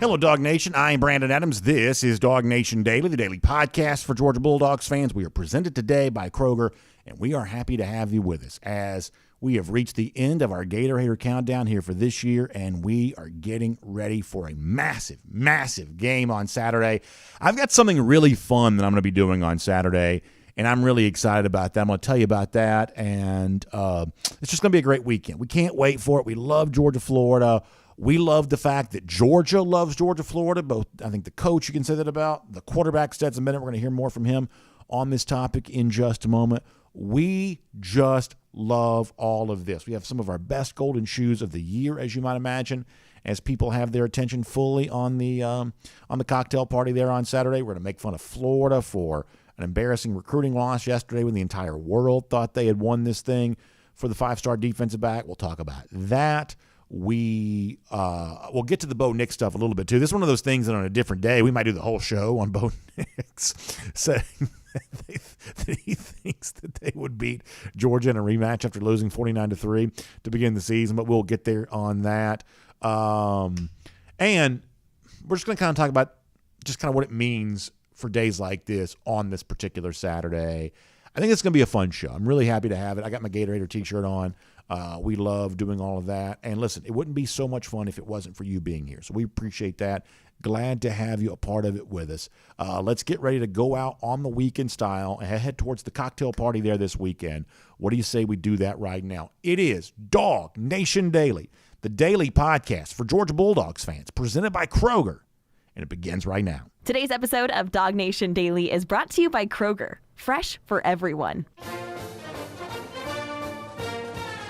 Hello, Dog Nation. I am Brandon Adams. This is DawgNation Daily, the daily podcast for Georgia Bulldogs fans. We are presented today by Kroger, and we are happy to have you with us as we have reached the end of our Gator Hater countdown here for this year, and we are getting ready for a massive, massive game on Saturday. I've got something really fun that I'm going to be doing on Saturday, and I'm really excited about that. I'm going to tell you about that, and it's just going to be a great weekend. We can't wait for it. We love Georgia, Florida. We love the fact that Georgia loves Georgia, Florida. Both, I think the coach, you can say that about. The quarterback, Stetson Bennett, we're going to hear more from him on this topic in just a moment. We just love all of this. We have some of our best golden shoes of the year, as you might imagine, as people have their attention fully on the cocktail party there on Saturday. We're going to make fun of Florida for an embarrassing recruiting loss yesterday when the entire world thought they had won this thing for the five-star defensive back. We'll talk about that. We'll get to the Bo Nix stuff a little bit too. This is one of those things that on a different day we might do the whole show on Bo Nix, saying that he thinks that they would beat Georgia in a rematch after losing 49-3 to begin the season. But we'll get there on that. And we're just going to kind of talk about just kind of what it means for days like this on this particular Saturday. I think it's going to be a fun show. I'm really happy to have it. I got my Gatorade t-shirt on. We love doing all of that. And listen, it wouldn't be so much fun if it wasn't for you being here. So we appreciate that. Glad to have you a part of it with us. Let's get ready to go out on the weekend style and head towards the cocktail party there this weekend. What do you say we do that right now? It is DawgNation Daily, the daily podcast for Georgia Bulldogs fans, presented by Kroger. And it begins right now. Today's episode of DawgNation Daily is brought to you by Kroger, fresh for everyone.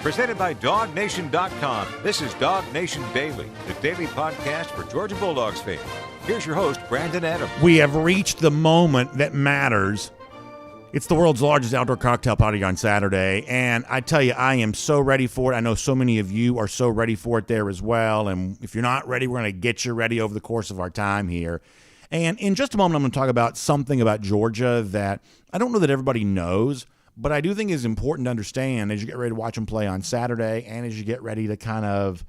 Presented by DawgNation.com. This is DawgNation Daily, the daily podcast for Georgia Bulldogs fans. Here's your host, Brandon Adams. We have reached the moment that matters. It's the world's largest outdoor cocktail party on Saturday, and I tell you, I am so ready for it. I know so many of you are so ready for it there as well, and if you're not ready, we're going to get you ready over the course of our time here. And in just a moment, I'm going to talk about something about Georgia that I don't know that everybody knows, but I do think is important to understand as you get ready to watch them play on Saturday and as you get ready to kind of,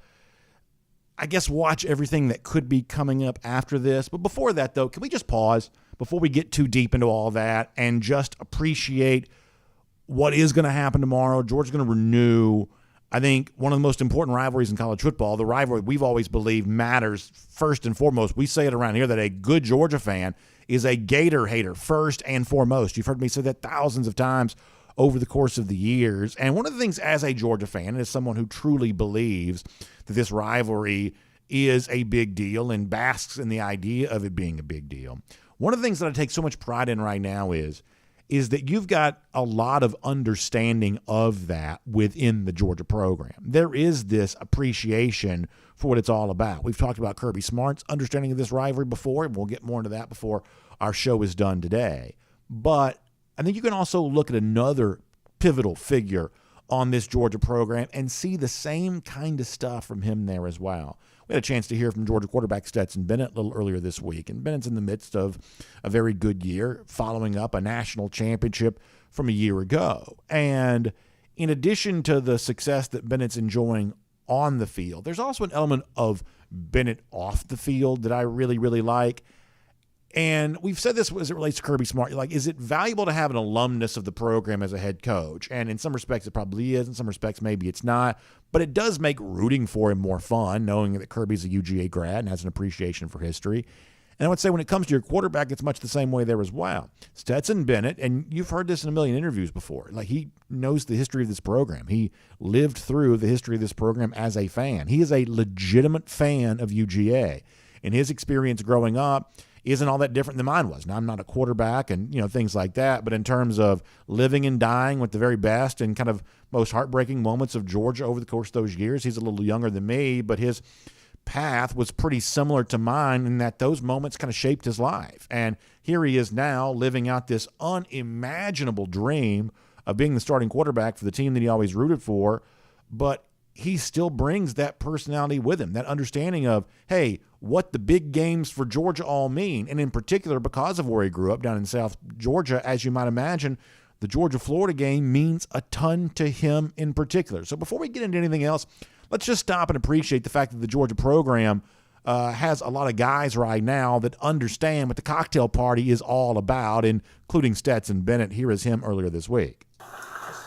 I guess, watch everything that could be coming up after this. But before that, though, can we just pause before we get too deep into all that and just appreciate what is going to happen tomorrow? Georgia's going to renew, I think, one of the most important rivalries in college football, the rivalry we've always believed matters first and foremost. We say it around here that a good Georgia fan is a Gator hater first and foremost. You've heard me say that thousands of times over the course of the years. And one of the things as a Georgia fan, and as someone who truly believes that this rivalry is a big deal and basks in the idea of it being a big deal, one of the things that I take so much pride in right now is that you've got a lot of understanding of that within the Georgia program. There is this appreciation for what it's all about. We've talked about Kirby Smart's understanding of this rivalry before, and we'll get more into that before our show is done today. But I think you can also look at another pivotal figure on this Georgia program and see the same kind of stuff from him there as well. We had a chance to hear from Georgia quarterback Stetson Bennett a little earlier this week, and Bennett's in the midst of a very good year, following up a national championship from a year ago. And in addition to the success that Bennett's enjoying on the field, there's also an element of Bennett off the field that I really, really like. And we've said this as it relates to Kirby Smart. Like, is it valuable to have an alumnus of the program as a head coach? And in some respects, it probably is. In some respects, maybe it's not. But it does make rooting for him more fun, knowing that Kirby's a UGA grad and has an appreciation for history. And I would say when it comes to your quarterback, it's much the same way there as well. Stetson Bennett, and you've heard this in a million interviews before, like he knows the history of this program. He lived through the history of this program as a fan. He is a legitimate fan of UGA. And his experience growing up isn't all that different than mine was. Now, I'm not a quarterback and, things like that, but in terms of living and dying with the very best and kind of most heartbreaking moments of Georgia over the course of those years, he's a little younger than me, but his path was pretty similar to mine in that those moments kind of shaped his life. And here he is now living out this unimaginable dream of being the starting quarterback for the team that he always rooted for, but he still brings that personality with him, that understanding of, hey, what the big games for Georgia all mean. And in particular, because of where he grew up down in South Georgia, as you might imagine, the Georgia-Florida game means a ton to him in particular. So before we get into anything else, let's just stop and appreciate the fact that the Georgia program has a lot of guys right now that understand what the cocktail party is all about, including Stetson Bennett. Here is him earlier this week.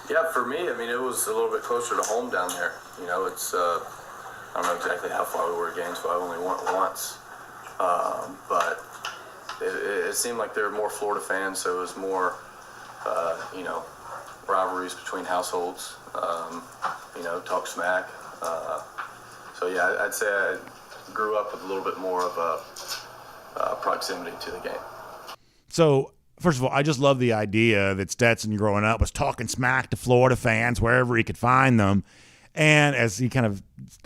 Yeah, for me, I mean, it was a little bit closer to home down there. You know, it's, I don't know exactly how far we were at Gainesville. I only went once. But it seemed like there were more Florida fans, so it was more, you know, rivalries between households, you know, talk smack. So, yeah, I'd say I grew up with a little bit more of a proximity to the game. So, first of all, I just love the idea that Stetson, growing up, was talking smack to Florida fans wherever he could find them. And as he kind of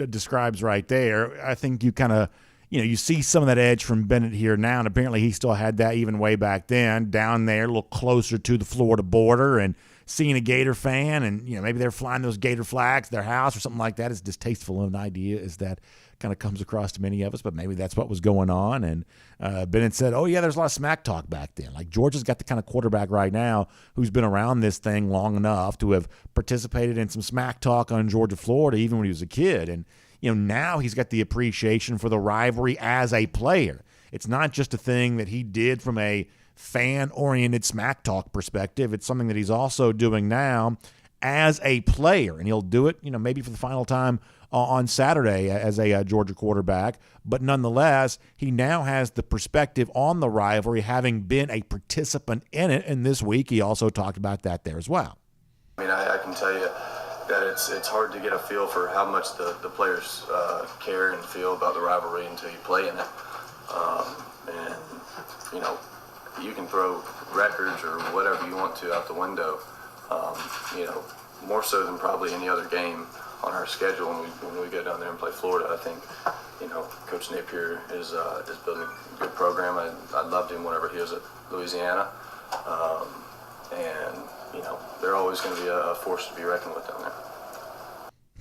describes right there, I think you kind of, you know, you see some of that edge from Bennett here now, and apparently he still had that even way back then, down there, a little closer to the Florida border, and seeing a Gator fan, and, you know, maybe they're flying those Gator flags at their house or something like that. As distasteful of an idea as that kind of comes across to many of us, but maybe that's what was going on. And Bennett said, oh, yeah, there's a lot of smack talk back then. Like, Georgia's got the kind of quarterback right now who's been around this thing long enough to have participated in some smack talk on Georgia-Florida even when he was a kid. And, you know, now he's got the appreciation for the rivalry as a player. It's not just a thing that he did from a fan-oriented smack talk perspective. It's something that he's also doing now as a player, and he'll do it, you know, maybe for the final time on Saturday as a Georgia quarterback. But nonetheless, he now has the perspective on the rivalry, having been a participant in it. And this week, he also talked about that there as well. I mean, I can tell you that it's hard to get a feel for how much the players care and feel about the rivalry until you play in it. And, you know, you can throw records or whatever you want to out the window, you know, more so than probably any other game on our schedule when we go down there and play Florida. I think, you know, Coach Napier is building a good program. I loved him whenever he was at Louisiana. And, you know, they're always going to be a force to be reckoned with down there.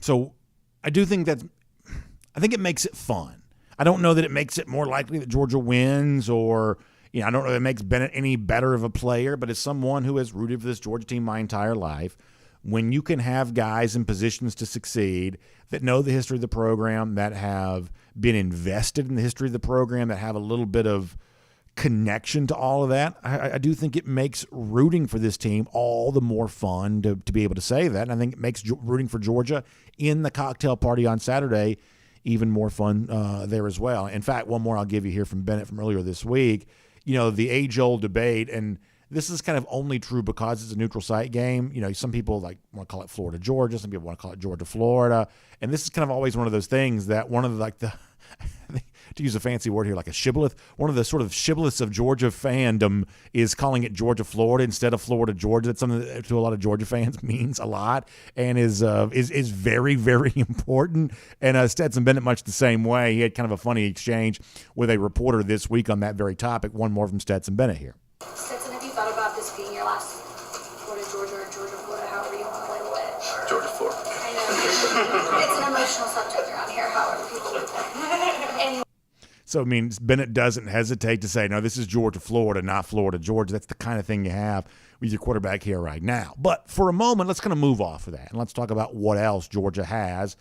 So I do think I think it makes it fun. I don't know that it makes it more likely that Georgia wins, or, you know, I don't know that it makes Bennett any better of a player, but as someone who has rooted for this Georgia team my entire life, when you can have guys in positions to succeed that know the history of the program, that have been invested in the history of the program, that have a little bit of connection to all of that, I do think it makes rooting for this team all the more fun to be able to say that. And I think it makes rooting for Georgia in the cocktail party on Saturday even more fun there as well. In fact, one more I'll give you here from Bennett from earlier this week. You know, the age-old debate, and this is kind of only true because it's a neutral site game. You know, some people want to call it Florida, Georgia. Some people want to call it Georgia, Florida. And this is kind of always one of those things that one of the to use a fancy word here, like a shibboleth, one of the sort of shibboleths of Georgia fandom is calling it Georgia, Florida instead of Florida, Georgia. That's something that to a lot of Georgia fans means a lot and is very, very important. And Stetson Bennett, much the same way. He had kind of a funny exchange with a reporter this week on that very topic. One more from Stetson Bennett here. Stetson, have you thought about this being your last Florida, Georgia, or Georgia, Florida, however you want to label it? Georgia, Florida. I know. It's an emotional subject around here, however people would say. Anyway. So, I mean, Bennett doesn't hesitate to say, no, this is Georgia, Florida, not Florida, Georgia. That's the kind of thing you have with your quarterback here right now. But for a moment, let's kind of move off of that, and let's talk about what else Georgia has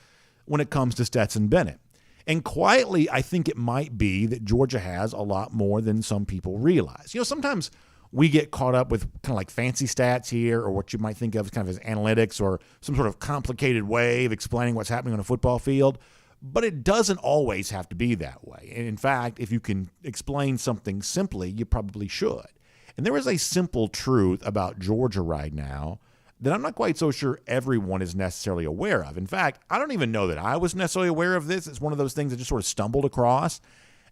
when it comes to Stetson Bennett. And quietly, I think it might be that Georgia has a lot more than some people realize. You know, sometimes we get caught up with kind of like fancy stats here, or what you might think of as kind of as analytics or some sort of complicated way of explaining what's happening on a football field. But it doesn't always have to be that way. And in fact, if you can explain something simply, you probably should. And there is a simple truth about Georgia right now that I'm not quite so sure everyone is necessarily aware of. In fact, I don't even know that I was necessarily aware of this. It's one of those things I just sort of stumbled across,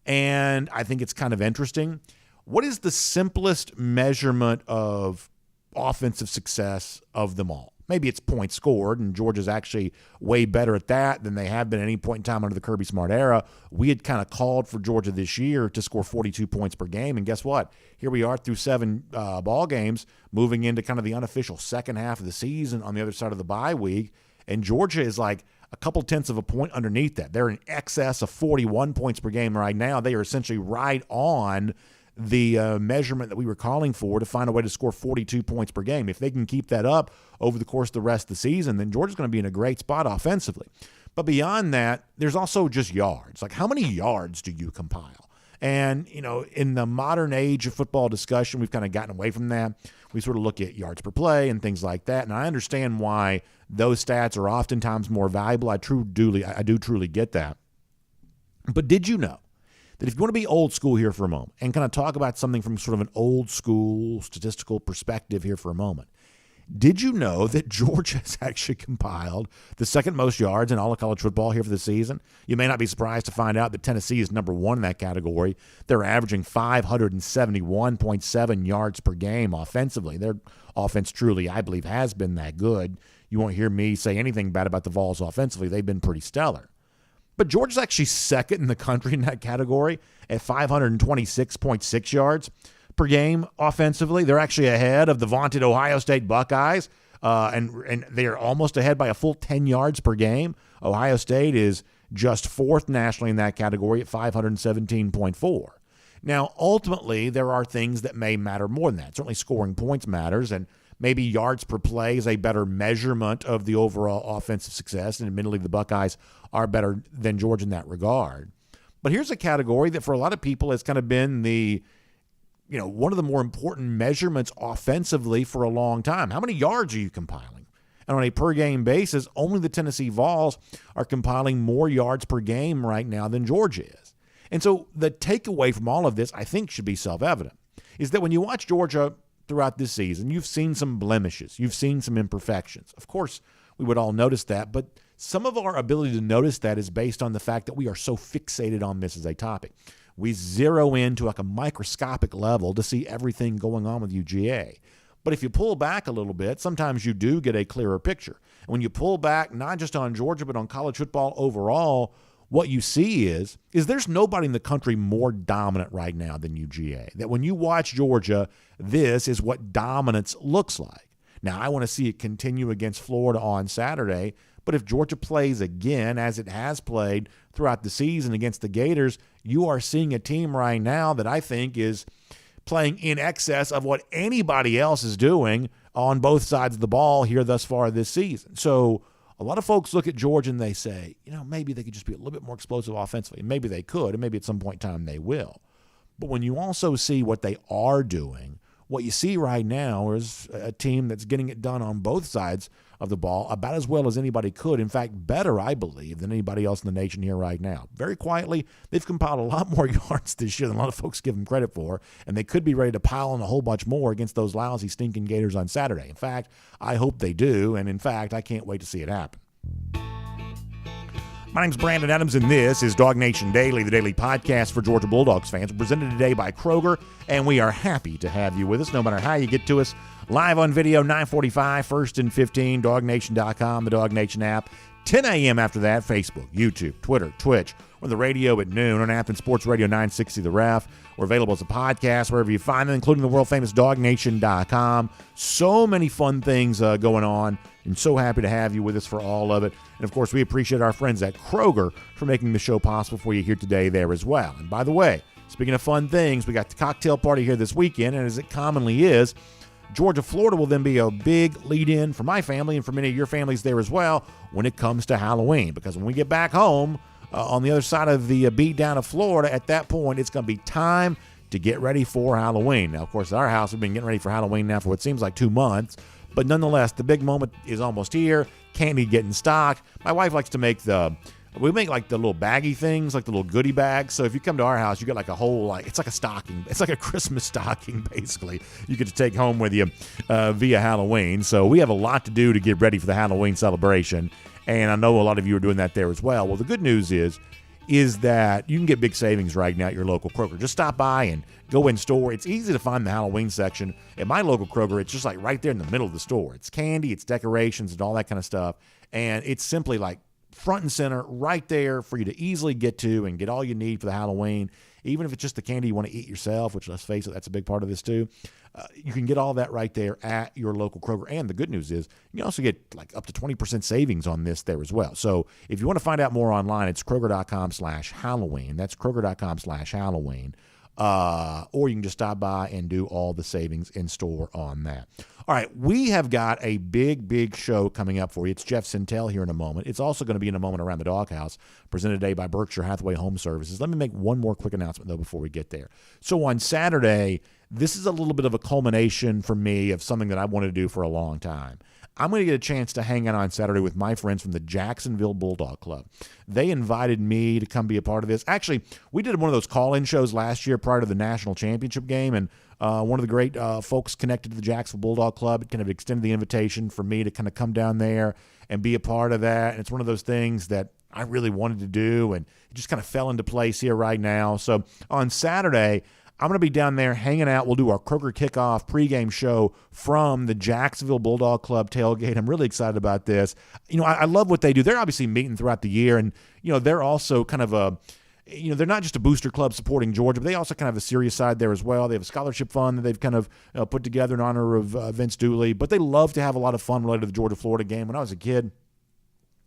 and I think it's kind of interesting. What is the simplest measurement of offensive success of them all? Maybe it's points scored, and Georgia's actually way better at that than they have been at any point in time under the Kirby Smart era. We had kind of called for Georgia this year to score 42 points per game, and guess what? Here we are through 7 ball games, moving into kind of the unofficial second half of the season on the other side of the bye week, and Georgia is like a couple tenths of a point underneath that. They're in excess of 41 points per game right now. They are essentially right on the measurement that we were calling for to find a way to score 42 points per game. If they can keep that up over the course of the rest of the season, then Georgia's going to be in a great spot offensively. But beyond that, there's also just yards. Like, how many yards do you compile? And, in the modern age of football discussion, we've kind of gotten away from that. We sort of look at yards per play and things like that. And I understand why those stats are oftentimes more valuable. I do truly get that. But did you know that if you want to be old school here for a moment and kind of talk about something from sort of an old school statistical perspective here for a moment, did you know that Georgia has actually compiled the second most yards in all of college football here for the season? You may not be surprised to find out that Tennessee is number one in that category. They're averaging 571.7 yards per game offensively. Their offense truly, I believe, has been that good. You won't hear me say anything bad about the Vols offensively. They've been pretty stellar. But Georgia's actually second in the country in that category at 526.6 yards per game offensively. They're actually ahead of the vaunted Ohio State Buckeyes, and they are almost ahead by a full 10 yards per game. Ohio State is just fourth nationally in that category at 517.4. Now, ultimately, there are things that may matter more than that. Certainly scoring points matters, and maybe yards per play is a better measurement of the overall offensive success, and admittedly the Buckeyes are better than Georgia in that regard. But here's a category that for a lot of people has kind of been the one of the more important measurements offensively for a long time. How many yards are you compiling? And on a per-game basis, only the Tennessee Vols are compiling more yards per game right now than Georgia is. And so the takeaway from all of this, I think, should be self-evident, is that when you watch Georgia throughout this season, you've seen some blemishes. You've seen some imperfections. Of course, we would all notice that, but some of our ability to notice that is based on the fact that we are so fixated on this as a topic. We zero in to like a microscopic level to see everything going on with UGA. But if you pull back a little bit, sometimes you do get a clearer picture. And when you pull back, not just on Georgia, but on college football overall, what you see is there's nobody in the country more dominant right now than UGA. That when you watch Georgia, this is what dominance looks like. Now, I want to see it continue against Florida on Saturday, but if Georgia plays again, as it has played throughout the season against the Gators, you are seeing a team right now that I think is playing in excess of what anybody else is doing on both sides of the ball here thus far this season. So a lot of folks look at Georgia and they say, maybe they could just be a little bit more explosive offensively. And maybe they could, and maybe at some point in time they will. But when you also see what they are doing, what you see right now is a team that's getting it done on both sides of the ball about as well as anybody could. In fact, better, I believe, than anybody else in the nation here right now. Very quietly, they've compiled a lot more yards this year than a lot of folks give them credit for, and they could be ready to pile on a whole bunch more against those lousy, stinking Gators on Saturday. In fact, I hope they do, and in fact, I can't wait to see it happen. My name's Brandon Adams, and this is DawgNation Daily, the daily podcast for Georgia Bulldogs fans, presented today by Kroger, and we are happy to have you with us, no matter how you get to us. Live on video, 9:45, 1st and 15, DawgNation.com, the DawgNation app. 10 a.m. after that, Facebook, YouTube, Twitter, Twitch, or the radio at noon on Athens Sports Radio 960 The Ref. We're available as a podcast wherever you find them, including the world-famous DawgNation.com. So many fun things going on, and so happy to have you with us for all of it. And, of course, we appreciate our friends at Kroger for making the show possible for you here today there as well. And, by the way, speaking of fun things, we got the cocktail party here this weekend, and as it commonly is, Georgia-Florida will then be a big lead-in for my family and for many of your families there as well when it comes to Halloween. Because when we get back home on the other side of the beat down of Florida, at that point, it's going to be time to get ready for Halloween. Now, of course, at our house, we've been getting ready for Halloween now for what seems like 2 months. But nonetheless, the big moment is almost here. Candy getting stocked. My wife likes to make we make like the little baggy things, like the little goodie bags. So if you come to our house, you get like a whole, it's like a stocking. It's like a Christmas stocking, basically. You get to take home with you via Halloween. So we have a lot to do to get ready for the Halloween celebration. And I know a lot of you are doing that there as well. Well, the good news is that you can get big savings right now at your local Kroger. Just stop by and go in store. It's easy to find the Halloween section. At my local Kroger, it's just like right there in the middle of the store. It's candy, it's decorations, and all that kind of stuff. And it's simply like front and center right there for you to easily get to and get all you need for the Halloween. Even if it's just the candy you want to eat yourself, which, let's face it, that's a big part of this too. You can get all that right there at your local Kroger. And the good news is you can also get like up to 20% savings on this there as well. So if you want to find out more online, it's Kroger.com/Halloween. That's Kroger.com/Halloween. or you can just stop by and do all the savings in store on that. All right, we have got a big show coming up for you. It's Jeff Sentell here in a moment. It's also going to be in a moment around the Doghouse, presented today by Berkshire Hathaway Home Services. Let me make one more quick announcement, though, before we get there. So on Saturday, this is a little bit of a culmination for me of something that I wanted to do for a long time. I'm going to get a chance to hang out on Saturday with my friends from the Jacksonville Bulldog Club. They invited me to come be a part of this. Actually, we did one of those call-in shows last year prior to the national championship game, and one of the great folks connected to the Jacksonville Bulldog Club kind of extended the invitation for me to kind of come down there and be a part of that. And it's one of those things that I really wanted to do, and it just kind of fell into place here right now. So on Saturday, I'm going to be down there hanging out. We'll do our Kroger kickoff pregame show from the Jacksonville Bulldog Club tailgate. I'm really excited about this. You know, I love what they do. They're obviously meeting throughout the year, and, you know, they're also kind of a, you know, they're not just a booster club supporting Georgia, but they also kind of have a serious side there as well. They have a scholarship fund that they've kind of put together in honor of Vince Dooley, but they love to have a lot of fun related to the Georgia-Florida game. When I was a kid,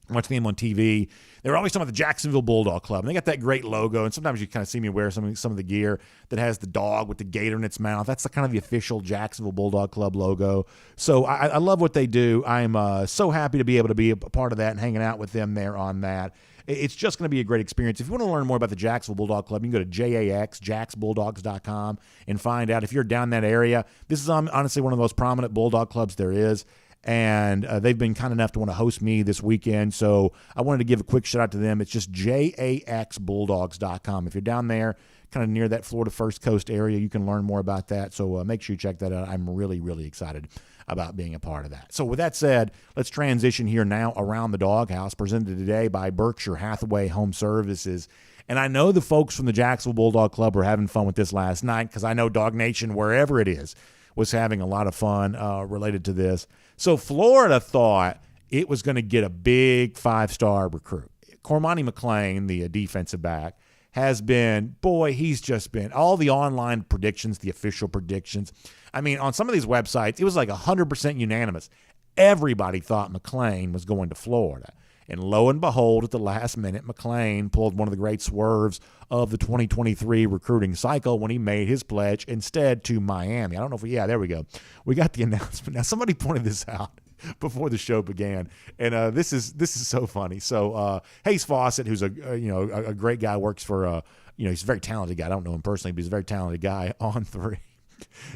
watching them on TV, they were always talking about the Jacksonville Bulldog Club. And they got that great logo, and sometimes you kind of see me wear some of the gear that has the dog with the gator in its mouth. That's kind of the official Jacksonville Bulldog Club logo. So I love what they do. I'm so happy to be able to be a part of that and hanging out with them there on that. It's just going to be a great experience. If you want to learn more about the Jacksonville Bulldog Club, you can go to jaxbulldogs.com and find out. If you're down that area, this is honestly one of the most prominent Bulldog clubs there is. And they've been kind enough to want to host me this weekend, so I wanted to give a quick shout-out to them. It's just jaxbulldogs.com. If you're down there, kind of near that Florida First Coast area, you can learn more about that, so make sure you check that out. I'm really excited about being a part of that. So with that said, let's transition here now around the Doghouse, presented today by Berkshire Hathaway Home Services. And I know the folks from the Jacksonville Bulldog Club were having fun with this last night, because I know DawgNation, wherever it is, was having a lot of fun related to this. So Florida thought it was going to get a big 5-star recruit. Cormani McClain, the defensive back, has been, he's just been, all the online predictions, the official predictions. I mean, on some of these websites, it was like 100% unanimous. Everybody thought McClain was going to Florida. And lo and behold, at the last minute, McClain pulled one of the great swerves of the 2023 recruiting cycle when he made his pledge instead to Miami. I don't know if there we go. We got the announcement. Now, somebody pointed this out before the show began, and this is so funny. So Hayes Fawcett, who's a great guy, works for he's a very talented guy. I don't know him personally, but he's a very talented guy on 3.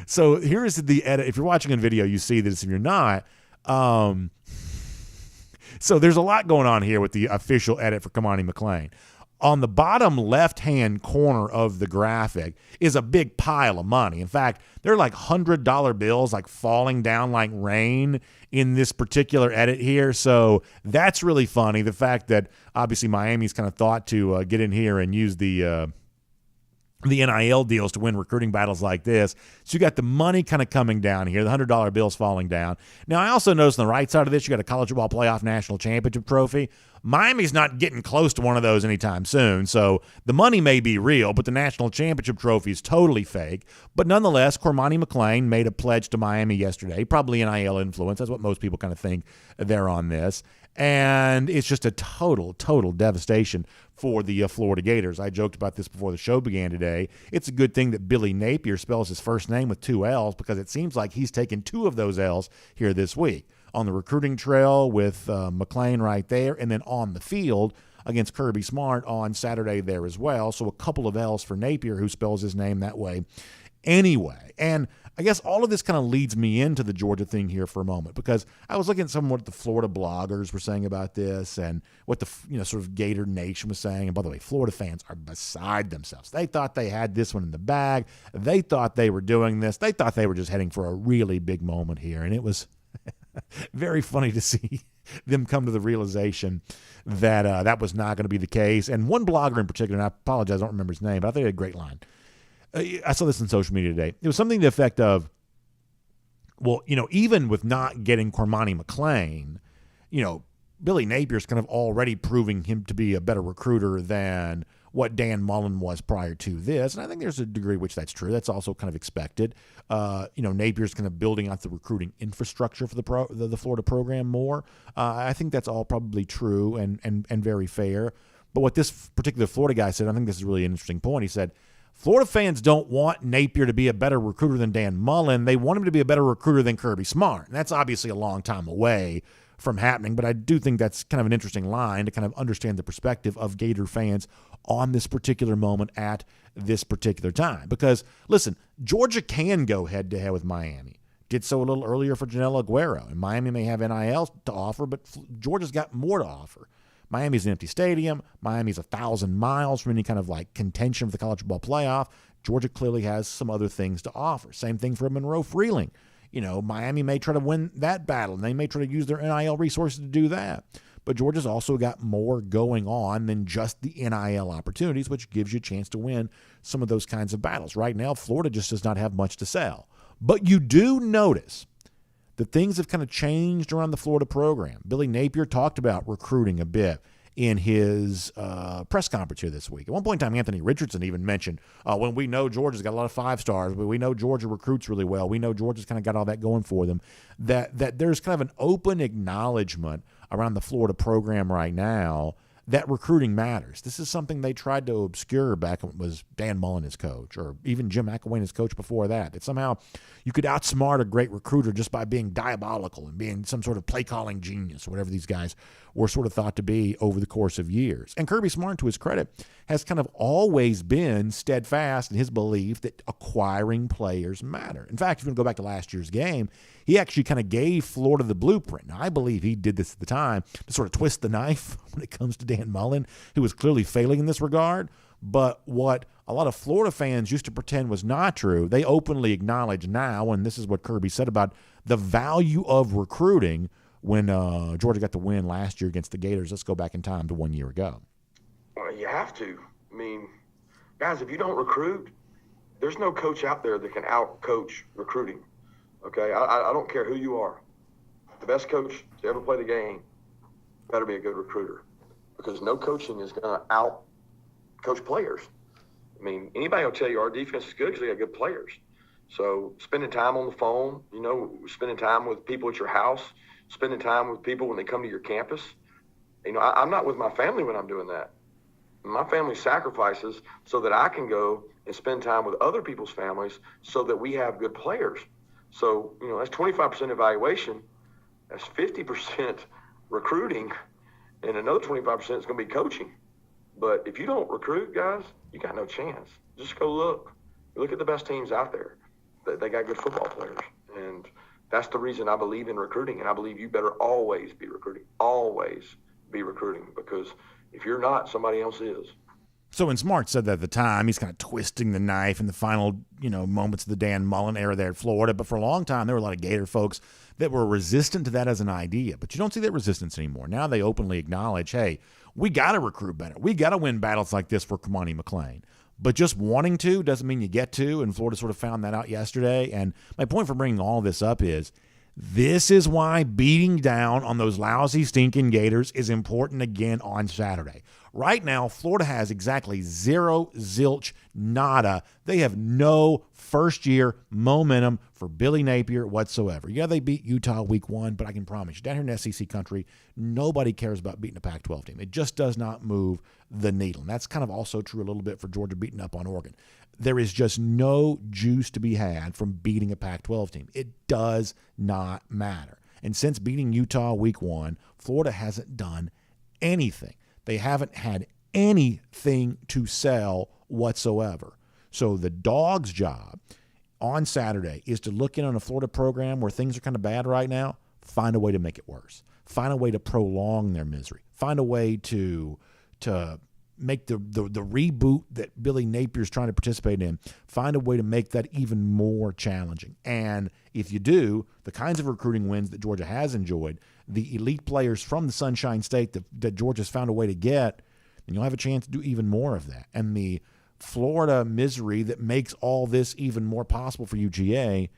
So here is the edit. If you're watching a video, you see this. If you're not, so there's a lot going on here with the official edit for Cormani McClain. On the bottom left-hand corner of the graphic is a big pile of money. In fact, they're like $100 bills like falling down like rain in this particular edit here. So that's really funny. The fact that obviously Miami's kind of thought to get in here and use the NIL deals to win recruiting battles like this. So you got the money kind of coming down here, the $100 bills falling down. Now, I also noticed on the right side of this, you got a college football playoff national championship trophy. Miami's not getting close to one of those anytime soon, so the money may be real, but the national championship trophy is totally fake. But nonetheless, Cormani McClain made a pledge to Miami yesterday, probably NIL influence. That's what most people kind of think there on this. And it's just a total devastation for the Florida Gators. I joked about this before the show began today. It's a good thing that Billy Napier spells his first name with 2 L's, because it seems like he's taken 2 of those L's here this week. On the recruiting trail with McClain right there, and then on the field against Kirby Smart on Saturday there as well. So a couple of L's for Napier, who spells his name that way anyway. And I guess all of this kind of leads me into the Georgia thing here for a moment, because I was looking at some of what the Florida bloggers were saying about this and what the sort of Gator Nation was saying. And by the way, Florida fans are beside themselves. They thought they had this one in the bag. They thought they were doing this. They thought they were just heading for a really big moment here. And it was very funny to see them come to the realization that that was not going to be the case. And one blogger in particular, and I apologize, I don't remember his name, but I think he had a great line. I saw this on social media today. It was something to the effect of, well, even with not getting Cormani McClain, Billy Napier's kind of already proving him to be a better recruiter than what Dan Mullen was prior to this. And I think there's a degree which that's true. That's also kind of expected. Napier's kind of building out the recruiting infrastructure for the Florida program more. I think that's all probably true and very fair. But what this particular Florida guy said, I think this is really an interesting point. He said, Florida fans don't want Napier to be a better recruiter than Dan Mullen. They want him to be a better recruiter than Kirby Smart. And that's obviously a long time away from happening, but I do think that's kind of an interesting line to kind of understand the perspective of Gator fans on this particular moment at this particular time. Because, listen, Georgia can go head-to-head with Miami. Did so a little earlier for Janelle Aguero. And Miami may have NIL to offer, but Georgia's got more to offer. Miami's an empty stadium. Miami's 1,000 miles from any kind of like contention for the college football playoff. Georgia clearly has some other things to offer. Same thing for Monroe Freeling. You know, Miami may try to win that battle, and they may try to use their NIL resources to do that. But Georgia's also got more going on than just the NIL opportunities, which gives you a chance to win some of those kinds of battles. Right now, Florida just does not have much to sell. But you do notice that things have kind of changed around the Florida program. Billy Napier talked about recruiting a bit in his press conference here this week. At one point in time, Anthony Richardson even mentioned, when we know Georgia's got a lot of 5-stars, but we know Georgia recruits really well, we know Georgia's kind of got all that going for them, that there's kind of an open acknowledgement around the Florida program right now that recruiting matters. This is something they tried to obscure back when it was Dan Mullen as coach, or even Jim McElwain as coach before that. That somehow you could outsmart a great recruiter just by being diabolical and being some sort of play-calling genius, whatever these guys were sort of thought to be over the course of years. And Kirby Smart, to his credit, has kind of always been steadfast in his belief that acquiring players matter. In fact, if you want to go back to last year's game, he actually kind of gave Florida the blueprint. Now, I believe he did this at the time to sort of twist the knife when it comes to Dan Mullen, who was clearly failing in this regard. But what a lot of Florida fans used to pretend was not true, they openly acknowledge now, and this is what Kirby said about the value of recruiting when Georgia got the win last year against the Gators. Let's go back in time to 1 year ago. Well, you have to. I mean, guys, if you don't recruit, there's no coach out there that can out-coach recruiting. Okay, I don't care who you are. The best coach to ever play the game better be a good recruiter, because no coaching is going to out-coach players. I mean, anybody will tell you our defense is good because they got good players. So spending time on the phone, you know, spending time with people at your house, spending time with people when they come to your campus. You know, I'm not with my family when I'm doing that. My family sacrifices so that I can go and spend time with other people's families so that we have good players. So, you know, that's 25% evaluation. That's 50% recruiting, and another 25% is going to be coaching. But if you don't recruit, guys, you got no chance. Just go look. Look at the best teams out there. They got good football players. And that's the reason I believe in recruiting, and I believe you better always be recruiting. Always be recruiting, because if you're not, somebody else is. So when Smart said that at the time, he's kind of twisting the knife in the final, moments of the Dan Mullen era there at Florida. But for a long time, there were a lot of Gator folks that were resistant to that as an idea. But you don't see that resistance anymore. Now they openly acknowledge, hey, we got to recruit better. We got to win battles like this for Kamani McLean. But just wanting to doesn't mean you get to, and Florida sort of found that out yesterday. And my point for bringing all this up is this is why beating down on those lousy, stinking Gators is important again on Saturday. Right now, Florida has exactly zero, zilch, nada. They have no first-year momentum for Billy Napier whatsoever. Yeah, they beat Utah week 1, but I can promise you, down here in SEC country, nobody cares about beating a Pac-12 team. It just does not move the needle. And that's kind of also true a little bit for Georgia beating up on Oregon. There is just no juice to be had from beating a Pac-12 team. It does not matter. And since beating Utah week 1, Florida hasn't done anything. They haven't had anything to sell whatsoever. So the Dogs' job on Saturday is to look in on a Florida program where things are kind of bad right now, find a way to make it worse. Find a way to prolong their misery. Find a way to make the reboot that Billy Napier's trying to participate in, find a way to make that even more challenging. And if you do, the kinds of recruiting wins that Georgia has enjoyed, the elite players from the Sunshine State that Georgia's found a way to get, then you'll have a chance to do even more of that. And the Florida misery that makes all this even more possible for UGA,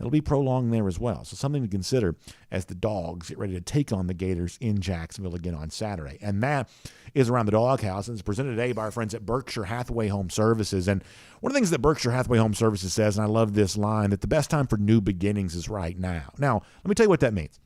it'll be prolonged there as well. So something to consider as the Dogs get ready to take on the Gators in Jacksonville again on Saturday. And that is Around the Doghouse, and it's presented today by our friends at Berkshire Hathaway Home Services. And one of the things that Berkshire Hathaway Home Services says, and I love this line, that the best time for new beginnings is right now. Now, let me tell you what that means.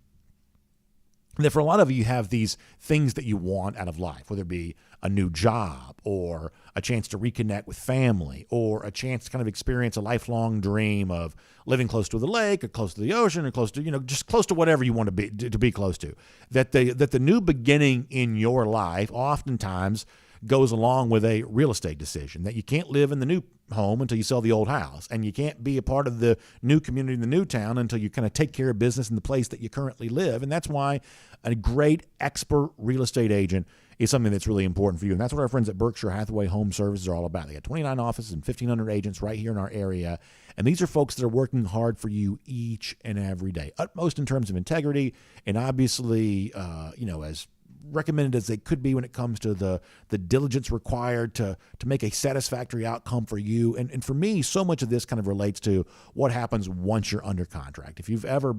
That for a lot of you have these things that you want out of life, whether it be a new job or a chance to reconnect with family, or a chance to kind of experience a lifelong dream of living close to the lake or close to the ocean or close to, just close to whatever you want to be close to, that the new beginning in your life oftentimes goes along with a real estate decision, that you can't live in the new home until you sell the old house, and you can't be a part of the new community in the new town until you kind of take care of business in the place that you currently live. And that's why a great expert real estate agent is something that's really important for you. And that's what our friends at Berkshire Hathaway Home Services are all about. They got 29 offices and 1,500 agents right here in our area. And these are folks that are working hard for you each and every day, utmost in terms of integrity, and obviously, as recommended as they could be when it comes to the diligence required to make a satisfactory outcome for you. And for me, so much of this kind of relates to what happens once you're under contract. If you've ever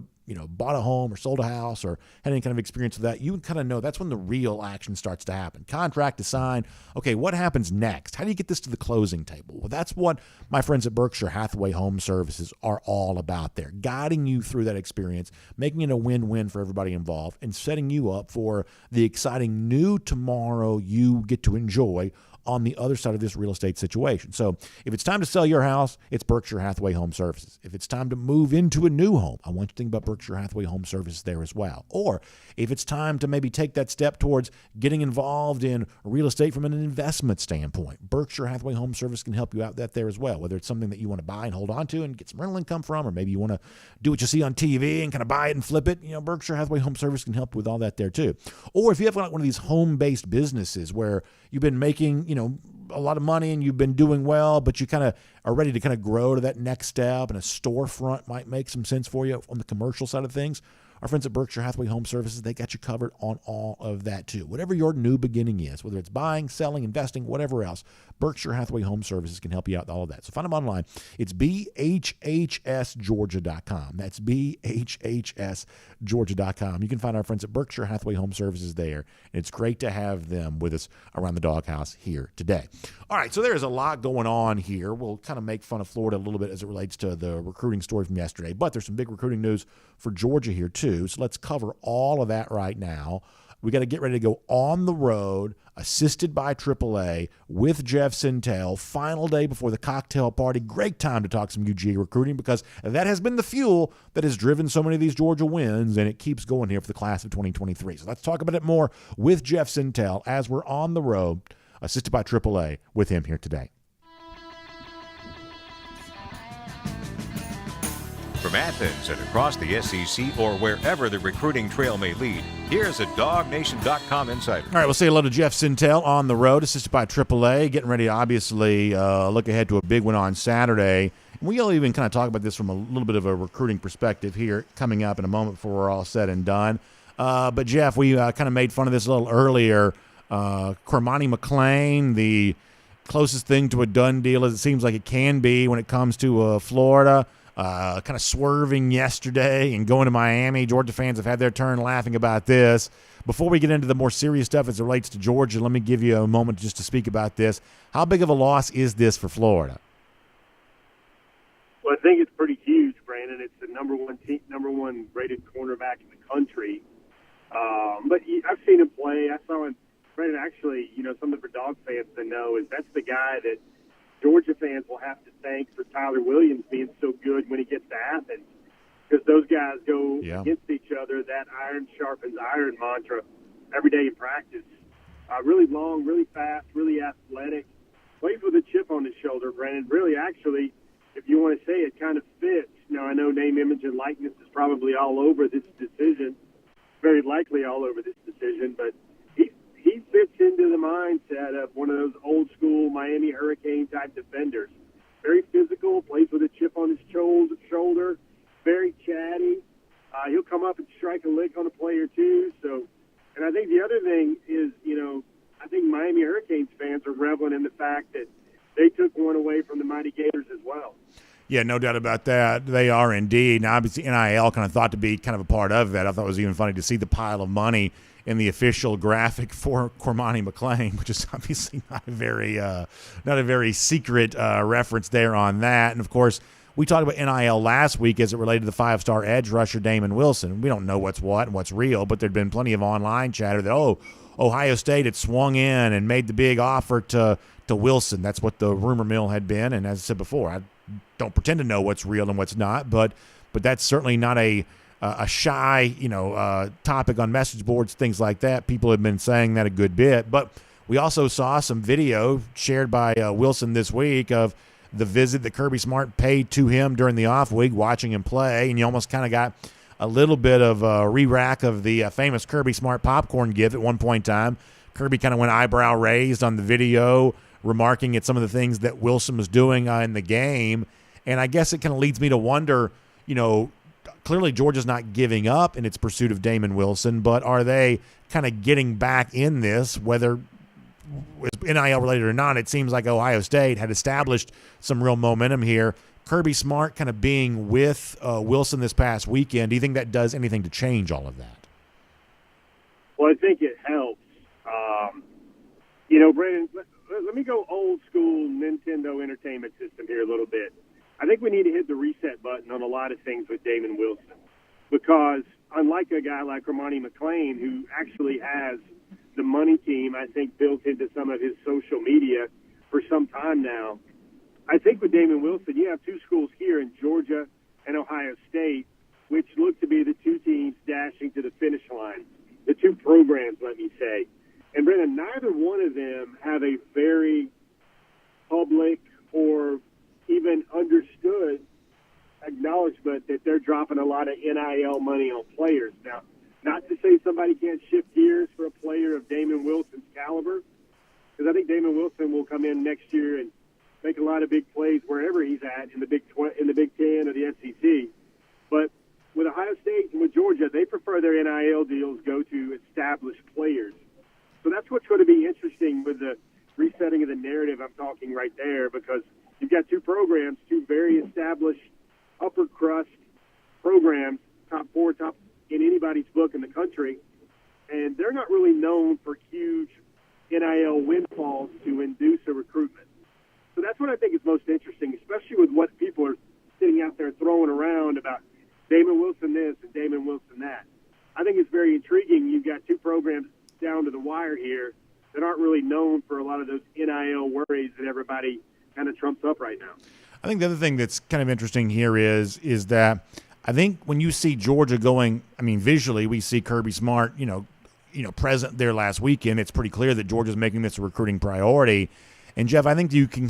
bought a home or sold a house or had any kind of experience with that, you kind of know that's when the real action starts to happen. Contract is signed. Okay, what happens next? How do you get this to the closing table? Well, that's what my friends at Berkshire Hathaway Home Services are all about there, guiding you through that experience, making it a win-win for everybody involved, and setting you up for the exciting new tomorrow you get to enjoy on the other side of this real estate situation. So if it's time to sell your house, it's Berkshire Hathaway Home Services. If it's time to move into a new home, I want you to think about Berkshire Hathaway Home Services there as well. Or if it's time to maybe take that step towards getting involved in real estate from an investment standpoint, Berkshire Hathaway Home Service can help you out there as well, whether it's something that you want to buy and hold on to and get some rental income from, or maybe you want to do what you see on TV and kind of buy it and flip it. Berkshire Hathaway Home Service can help with all that there too. Or if you have like one of these home-based businesses where you've been making, a lot of money and you've been doing well, but you kind of are ready to kind of grow to that next step, and a storefront might make some sense for you on the commercial side of things. Our friends at Berkshire Hathaway Home Services, they got you covered on all of that too. Whatever your new beginning is, whether it's buying, selling, investing, whatever else, Berkshire Hathaway Home Services can help you out with all of that. So find them online. It's bhhsgeorgia.com. That's bhhsgeorgia.com. You can find our friends at Berkshire Hathaway Home Services there, and it's great to have them with us around the doghouse here today. All right, so there's a lot going on here. We'll kind of make fun of Florida a little bit as it relates to the recruiting story from yesterday, but there's some big recruiting news for Georgia here too. So let's cover all of that right now. We got to get ready to go on the road, assisted by AAA with Jeff Sentell. Final day before the cocktail party. Great time to talk some UGA recruiting, because that has been the fuel that has driven so many of these Georgia wins, and it keeps going here for the class of 2023. So let's talk about it more with Jeff Sentell as we're on the road, assisted by AAA with him here today. From Athens and across the SEC or wherever the recruiting trail may lead, here's a DawgNation.com insider. All right, we'll say hello to Jeff Sentell on the road, assisted by AAA, getting ready to obviously look ahead to a big one on Saturday. We'll even kind of talk about this from a little bit of a recruiting perspective here coming up in a moment before we're all said and done. But, Jeff, we kind of made fun of this a little earlier. Cormani McClain, the closest thing to a done deal as it seems like it can be when it comes to Florida. Kind of swerving yesterday and going to Miami. Georgia fans have had their turn laughing about this. Before we get into the more serious stuff as it relates to Georgia, let me give you a moment just to speak about this. How big of a loss is this for Florida? Well, I think it's pretty huge, Brandon. It's the number one rated cornerback in the country. But I've seen him play. I saw him, Brandon, actually, something for Dog fans to know is that's the guy that Georgia fans will have to thank for Tyler Williams being so good when he gets to Athens, because those guys go against each other. That iron sharpens iron mantra every day in practice. Really long, really fast, really athletic. Plays with a chip on his shoulder, Brandon. Really, actually, if you want to say it, kind of fits. Now, I know name, image, and likeness is probably all over this decision, very likely all over this decision, but he fits into the mindset of one of those old-school Miami Hurricane-type defenders. Very physical, plays with a chip on his shoulder, very chatty. He'll come up and strike a lick on a play or two. So, and I think the other thing is, I think Miami Hurricanes fans are reveling in the fact that they took one away from the Mighty Gators as well. Yeah, no doubt about that. They are indeed. Now, obviously, NIL kind of thought to be kind of a part of that. I thought it was even funny to see the pile of money in the official graphic for Cormani McClain, which is obviously not a very secret reference there on that. And, of course, we talked about NIL last week as it related to the five-star edge rusher Damon Wilson. We don't know what's what and what's real, but there'd been plenty of online chatter that, Ohio State had swung in and made the big offer to to Wilson. That's what the rumor mill had been. And as I said before, I don't pretend to know what's real and what's not, but that's certainly not a shy, topic on message boards, things like that. People have been saying that a good bit. But we also saw some video shared by Wilson this week of the visit that Kirby Smart paid to him during the off week, watching him play, and you almost kind of got a little bit of a re-rack of the famous Kirby Smart popcorn gift at one point in time. Kirby kind of went eyebrow raised on the video, remarking at some of the things that Wilson was doing in the game. And I guess it kind of leads me to wonder, clearly Georgia's not giving up in its pursuit of Damon Wilson, but are they kind of getting back in this, whether it's NIL related or not? It seems like Ohio State had established some real momentum here. Kirby Smart kind of being with Wilson this past weekend, do you think that does anything to change all of that? Well, I think it helps. Brandon, let me go old school Nintendo Entertainment System here a little bit. I think we need to hit the reset button on a lot of things with Damon Wilson, because unlike a guy like Romani McClain, who actually has the money team, I think, built into some of his social media for some time now, I think with Damon Wilson, you have two schools here in Georgia and Ohio State, which look to be the two teams dashing to the finish line, the two programs, let me say. And, Brennan, neither one of them have a very public or even understood acknowledgement that they're dropping a lot of NIL money on players. Now, not to say somebody can't shift gears for a player of Damon Wilson's caliber, because I think Damon Wilson will come in next year and make a lot of big plays wherever he's at in the Big Ten or the SEC. But with Ohio State and with Georgia, they prefer their NIL deals go to established players. So that's what's going to be interesting with the resetting of the narrative I'm talking right there, because you've got two programs, two very established upper crust programs, top four, top in anybody's book in the country, and they're not really known for huge NIL windfalls to induce a recruitment. So that's what I think is most interesting, especially with what people are sitting out there throwing around about Damon Wilson this and Damon Wilson that. I think it's very intriguing. You've got two programs down to the wire here that aren't really known for a lot of those NIL worries that everybody kind of trumps up right now. I think the other thing that's kind of interesting here is that I think when you see Georgia going, visually we see Kirby Smart, present there last weekend. It's pretty clear that Georgia's making this a recruiting priority. And Jeff, I think you can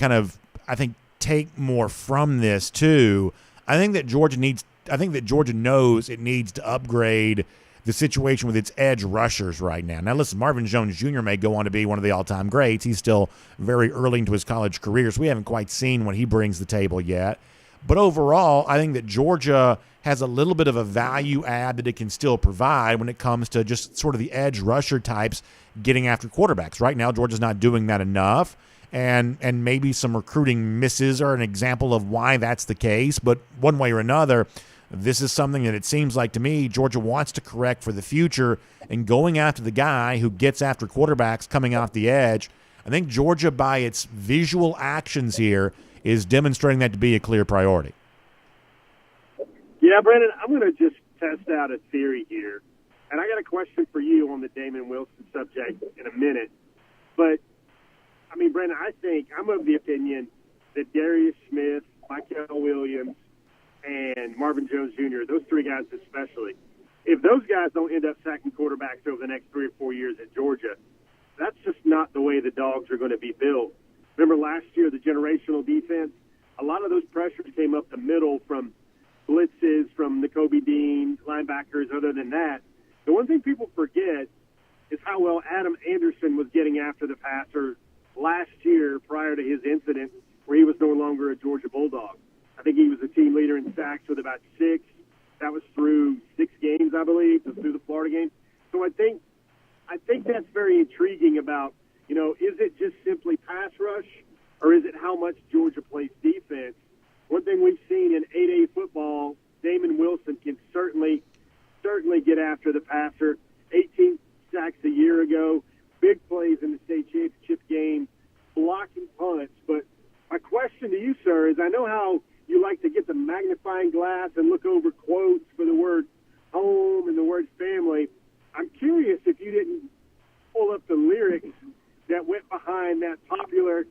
take more from this too. I think that Georgia knows it needs to upgrade the situation with its edge rushers right now. Now, listen, Marvin Jones Jr. may go on to be one of the all-time greats. He's still very early into his college career, so we haven't quite seen what he brings to the table yet. But overall, I think that Georgia has a little bit of a value add that it can still provide when it comes to just sort of the edge rusher types getting after quarterbacks. Right now, Georgia's not doing that enough, and maybe some recruiting misses are an example of why that's the case. But one way or another, this is something that it seems like to me Georgia wants to correct for the future, and going after the guy who gets after quarterbacks coming off the edge. I think Georgia, by its visual actions here, is demonstrating that to be a clear priority. Yeah, Brandon, I'm going to just test out a theory here. And I got a question for you on the Damon Wilson subject in a minute. But, Brandon, I'm of the opinion that Darius Smith, Michael Williams, and Marvin Jones Jr., those three guys especially, if those guys don't end up sacking quarterbacks over the next 3 or 4 years at Georgia, that's just not the way the Dogs are going to be built. Remember last year, the generational defense, a lot of those pressures came up the middle from blitzes, from Nakobe Dean, linebackers. Other than that, the one thing people forget is how well Adam Anderson was getting after the passer last year prior to his incident where he was no longer a Georgia Bulldog. I think he was a team leader in sacks with about 6. That was through 6 games, I believe, through the Florida game. So I think that's very intriguing about, is it just simply pass rush, or is it how much Georgia plays defense? One thing we've seen in 8A football, Damon Wilson can certainly get after the passer. 18 sacks a year ago, big plays in the state championship game, blocking punts. But my question to you, sir, is I know how you like to get the magnifying glass and look over quotes for the word home and the word family. I'm curious if you didn't pull up the lyrics that went behind that popular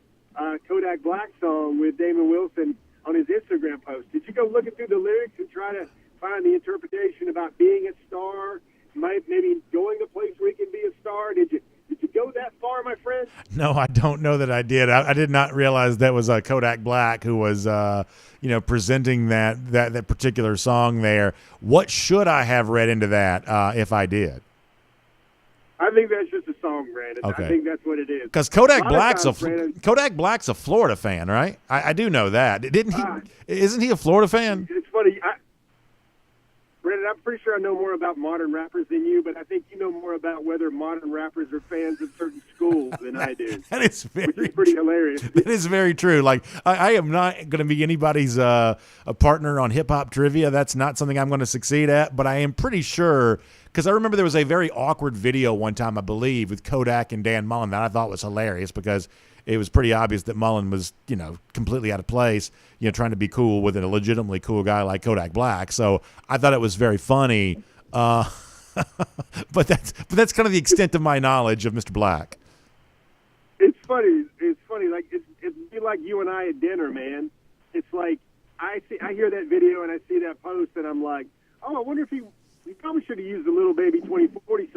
Kodak Black song with Damon Wilson on his Instagram post. Did you go looking through the lyrics and try to find the interpretation about being a star, maybe going to a place where you can be a star? Did you go that far, my friend? No, I don't know that I did. I did not realize that was Kodak Black who was, presenting that particular song there. What should I have read into that if I did? I think that's just a song, Brandon. Okay. I think that's what it is. Because Kodak Brandon, Black's a Florida fan, right? I do know that. Didn't he? Isn't he a Florida fan? It's funny. Brandon, I'm pretty sure I know more about modern rappers than you, but I think you know more about whether modern rappers are fans of certain schools than I do. That is which is pretty hilarious. That is very true. Like, I am not going to be anybody's a partner on hip-hop trivia. That's not something I'm going to succeed at, but I am pretty sure, because I remember there was a very awkward video one time, I believe, with Kodak and Dan Mullen that I thought was hilarious because it was pretty obvious that Mullen was, completely out of place, trying to be cool with a legitimately cool guy like Kodak Black. So I thought it was very funny. But that's kind of the extent of my knowledge of Mr. Black. It's funny. Like it's like you and I at dinner, man. It's like I hear that video and I see that post and I'm like, oh, I wonder if he probably should have used a little baby 2040.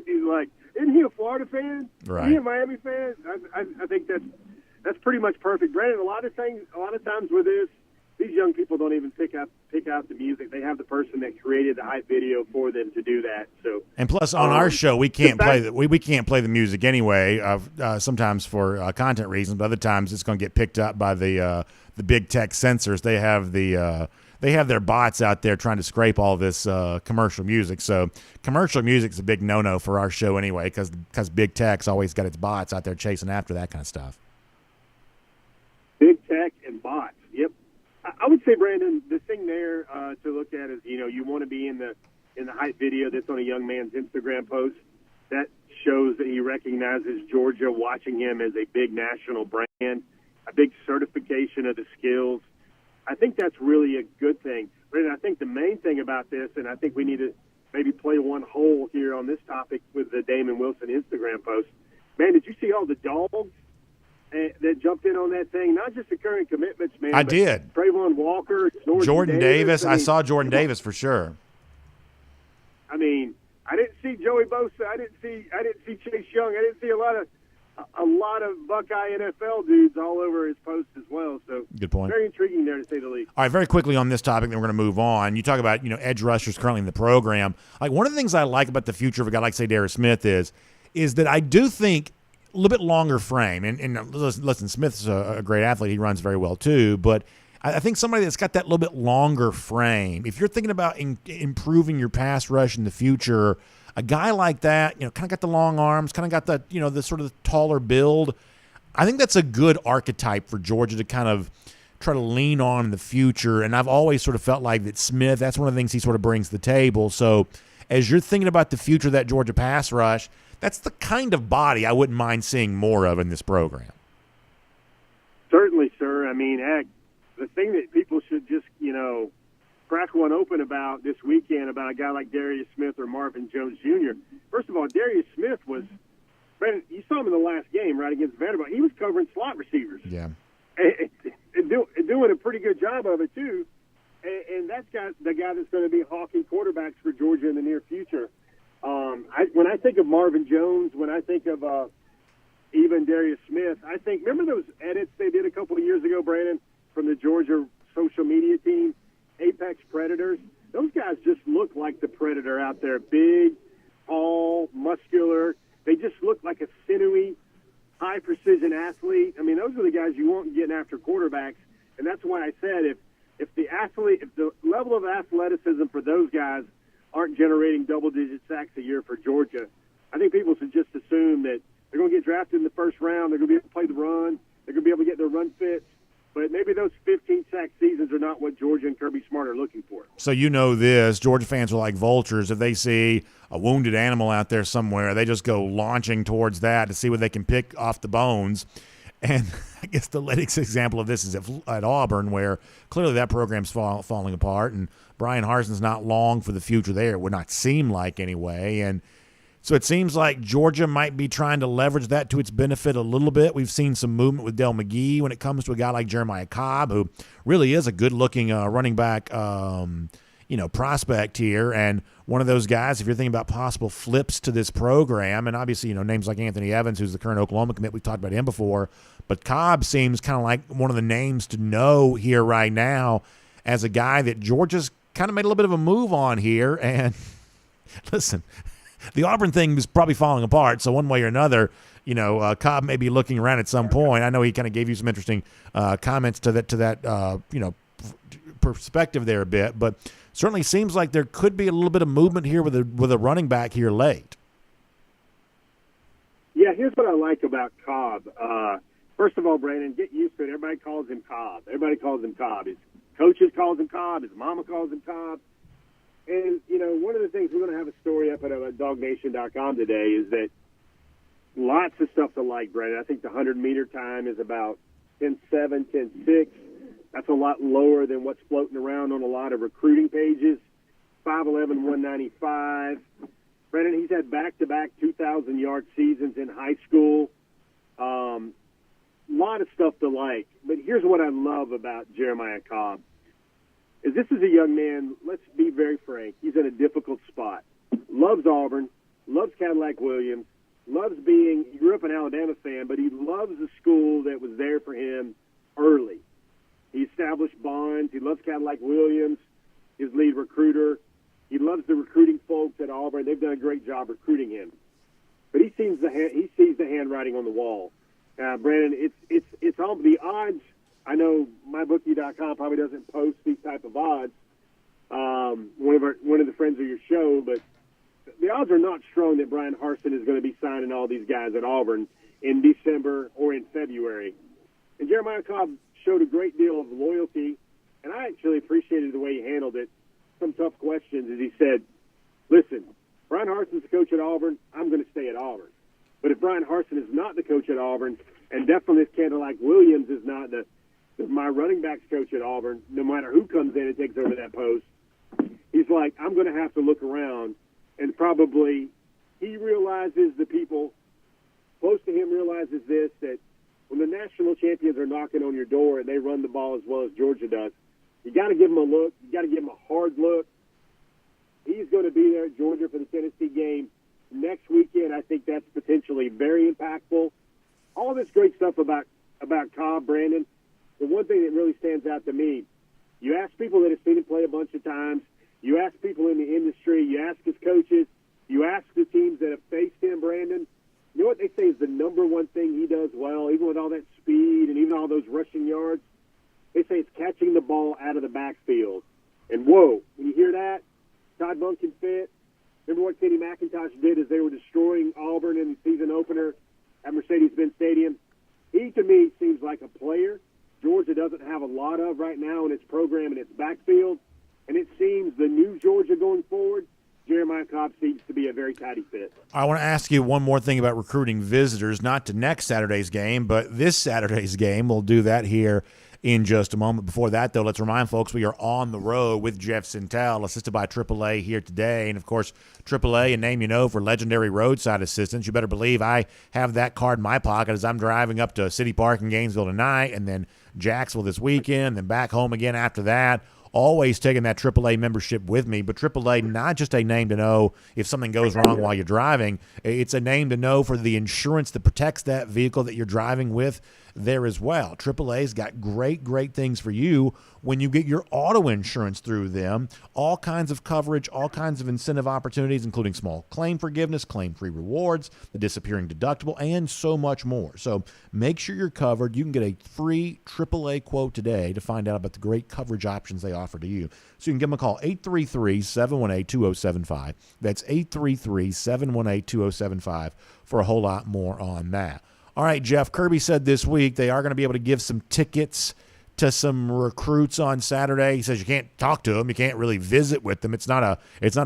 He's like, isn't he a Florida fan? Right. Is he a Miami fan? I think that's pretty much perfect. Granted, a lot of times with this, these young people don't even pick out the music. They have the person that created the hype video for them to do that. So, and plus on our show we can't play we can't play the music anyway. Sometimes for content reasons, but other times it's going to get picked up by the big tech censors. They have their bots out there trying to scrape all this commercial music. So commercial music's a big no-no for our show anyway, because big tech's always got its bots out there chasing after that kind of stuff. Big tech and bots. Yep. I would say, Brandon, the thing there to look at is, you want to be in the hype video that's on a young man's Instagram post. That shows that he recognizes Georgia, watching him as a big national brand, a big certification of the skills. I think that's really a good thing. Brandon, I think the main thing about this, and I think we need to maybe play one hole here on this topic with the Damon Wilson Instagram post. Man, did you see all the dogs that jumped in on that thing? Not just the current commitments, man. I did. Trayvon Walker, Jordan Davis. I saw Jordan Davis for sure. I mean, I didn't see Joey Bosa. I didn't see Chase Young. I didn't see a lot of Buckeye NFL dudes all over his post as well. So good point. Very intriguing there, to say the least. All right, very quickly on this topic, then we're going to move on. You talk about edge rushers currently in the program. Like, one of the things I like about the future of a guy like, say, Darius Smith is that I do think a little bit longer frame. And listen, Smith's a great athlete. He runs very well too. But I think somebody that's got that little bit longer frame, if you're thinking about improving your pass rush in the future, a guy like that, kind of got the long arms, kind of got the, the sort of taller build. I think that's a good archetype for Georgia to kind of try to lean on in the future. And I've always sort of felt like that Smith, that's one of the things he sort of brings to the table. So as you're thinking about the future of that Georgia pass rush, that's the kind of body I wouldn't mind seeing more of in this program. Certainly, sir. I mean, heck, the thing that people should just, crack one open about this weekend about a guy like Darius Smith or Marvin Jones Jr. First of all, Darius Smith was, Brandon, you saw him in the last game, right, against Vanderbilt. He was covering slot receivers. Yeah. And doing a pretty good job of it, too. And that's the guy that's going to be hawking quarterbacks for Georgia in the near future. When I think of Marvin Jones, when I think of even Darius Smith, I think, remember those edits they did a couple of years ago, Brandon, from the Georgia social media team, Apex Predators? Those guys just look like the Predator out there, big, tall, muscular. They just look like a sinewy, high-precision athlete. I mean, those are the guys you want getting after quarterbacks, and that's why I said if the level of athleticism for those guys aren't generating double-digit sacks a year for Georgia, I think people should just assume that they're going to get drafted in the first round, they're going to be able to play the run, they're going to be able to get their run fits, but maybe those 15-sack seasons are not what Georgia and Kirby Smart are looking for. So this, Georgia fans are like vultures. If they see a wounded animal out there somewhere, they just go launching towards that to see what they can pick off the bones. And I guess the latest example of this is at Auburn, where clearly that program's falling apart, and Brian Harson's not long for the future there. It would not seem like anyway. And So it seems like Georgia might be trying to leverage that to its benefit a little bit. We've seen some movement with Dell McGee when it comes to a guy like Jeremiah Cobb, who really is a good-looking running back, prospect here. And one of those guys, if you're thinking about possible flips to this program, and obviously, names like Anthony Evans, who's the current Oklahoma commit, we've talked about him before, but Cobb seems kind of like one of the names to know here right now as a guy that Georgia's kind of made a little bit of a move on here. And listen, the Auburn thing is probably falling apart, so one way or another, Cobb may be looking around at some point. I know he kind of gave you some interesting comments to that perspective there a bit, but certainly seems like there could be a little bit of movement here with a running back here late. Yeah, here's what I like about Cobb. First of all, Brandon, get used to it. Everybody calls him Cobb. His coaches calls him Cobb. His mama calls him Cobb. And, one of the things we're going to have a story up at DawgNation.com today is that lots of stuff to like, Brandon. I think the 100-meter time is about 10.7, 10.6. That's a lot lower than what's floating around on a lot of recruiting pages. 5'11", 195. Brandon, he's had back-to-back 2,000-yard seasons in high school. A lot of stuff to like. But here's what I love about Jeremiah Cobb. Is this is a young man, let's be very frank, he's in a difficult spot. Loves Auburn, loves Cadillac Williams, he grew up an Alabama fan, but he loves the school that was there for him early. He established bonds. He loves Cadillac Williams, his lead recruiter. He loves the recruiting folks at Auburn. They've done a great job recruiting him. But he sees the handwriting on the wall. Brandon, it's all the odds. I know mybookie.com probably doesn't post these type of odds. One of the friends of your show, but the odds are not strong that Brian Harsin is going to be signing all these guys at Auburn in December or in February. And Jeremiah Cobb showed a great deal of loyalty, and I actually appreciated the way he handled it. Some tough questions as he said, listen, Brian Harsin's the coach at Auburn. I'm going to stay at Auburn. But if Brian Harsin is not the coach at Auburn, and definitely if Cadillac Williams is not my running backs coach at Auburn, no matter who comes in and takes over that post, he's like, I'm going to have to look around. And probably he realizes, the people close to him realizes this, that when the national champions are knocking on your door and they run the ball as well as Georgia does, you got to give them a look. You got to give them a hard look. He's going to be there at Georgia for the Tennessee game next weekend. I think that's potentially very impactful. All this great stuff about Cobb, Brandon. The one thing that really stands out to me, you ask people that have seen him play a bunch of times, you ask people in the industry, you ask his coaches, you ask the teams that have faced him, Brandon, you know what they say is the number one thing he does well, even with all that speed and even all those rushing yards? They say it's catching the ball out of the backfield. And whoa, when you hear that, Todd Monken fit. Remember what Kenny McIntosh did as they were destroying Auburn in the season opener at Mercedes-Benz Stadium? He, to me, seems like a player Georgia doesn't have a lot of right now in its program and its backfield. And it seems the new Georgia going forward, Jeremiah Cobb seems to be a very tidy fit. I want to ask you one more thing about recruiting visitors, not to next Saturday's game, but this Saturday's game. We'll do that here in just a moment. Before that, though, let's remind folks we are on the road with Jeff Sentell, assisted by AAA here today. And, of course, AAA, a name you know for legendary roadside assistance. You better believe I have that card in my pocket as I'm driving up to City Park in Gainesville tonight and then Jacksonville this weekend, then back home again after that. Always taking that AAA membership with me, but AAA, not just a name to know if something goes wrong while you're driving. It's a name to know for the insurance that protects that vehicle that you're driving with there as well. AAA's got great things for you when you get your auto insurance through them. All kinds of coverage, all kinds of incentive opportunities, including small claim forgiveness, claim-free rewards, the disappearing deductible, and so much more. So make sure you're covered. You can get a free AAA quote today to find out about the great coverage options they offer to you. So you can give them a call, 833-718-2075. That's 833-718-2075 for a whole lot more on that. All right, Jeff, Kirby said this week they are going to be able to give some tickets to some recruits on Saturday. He says you can't talk to them. You can't really visit with them. It's not a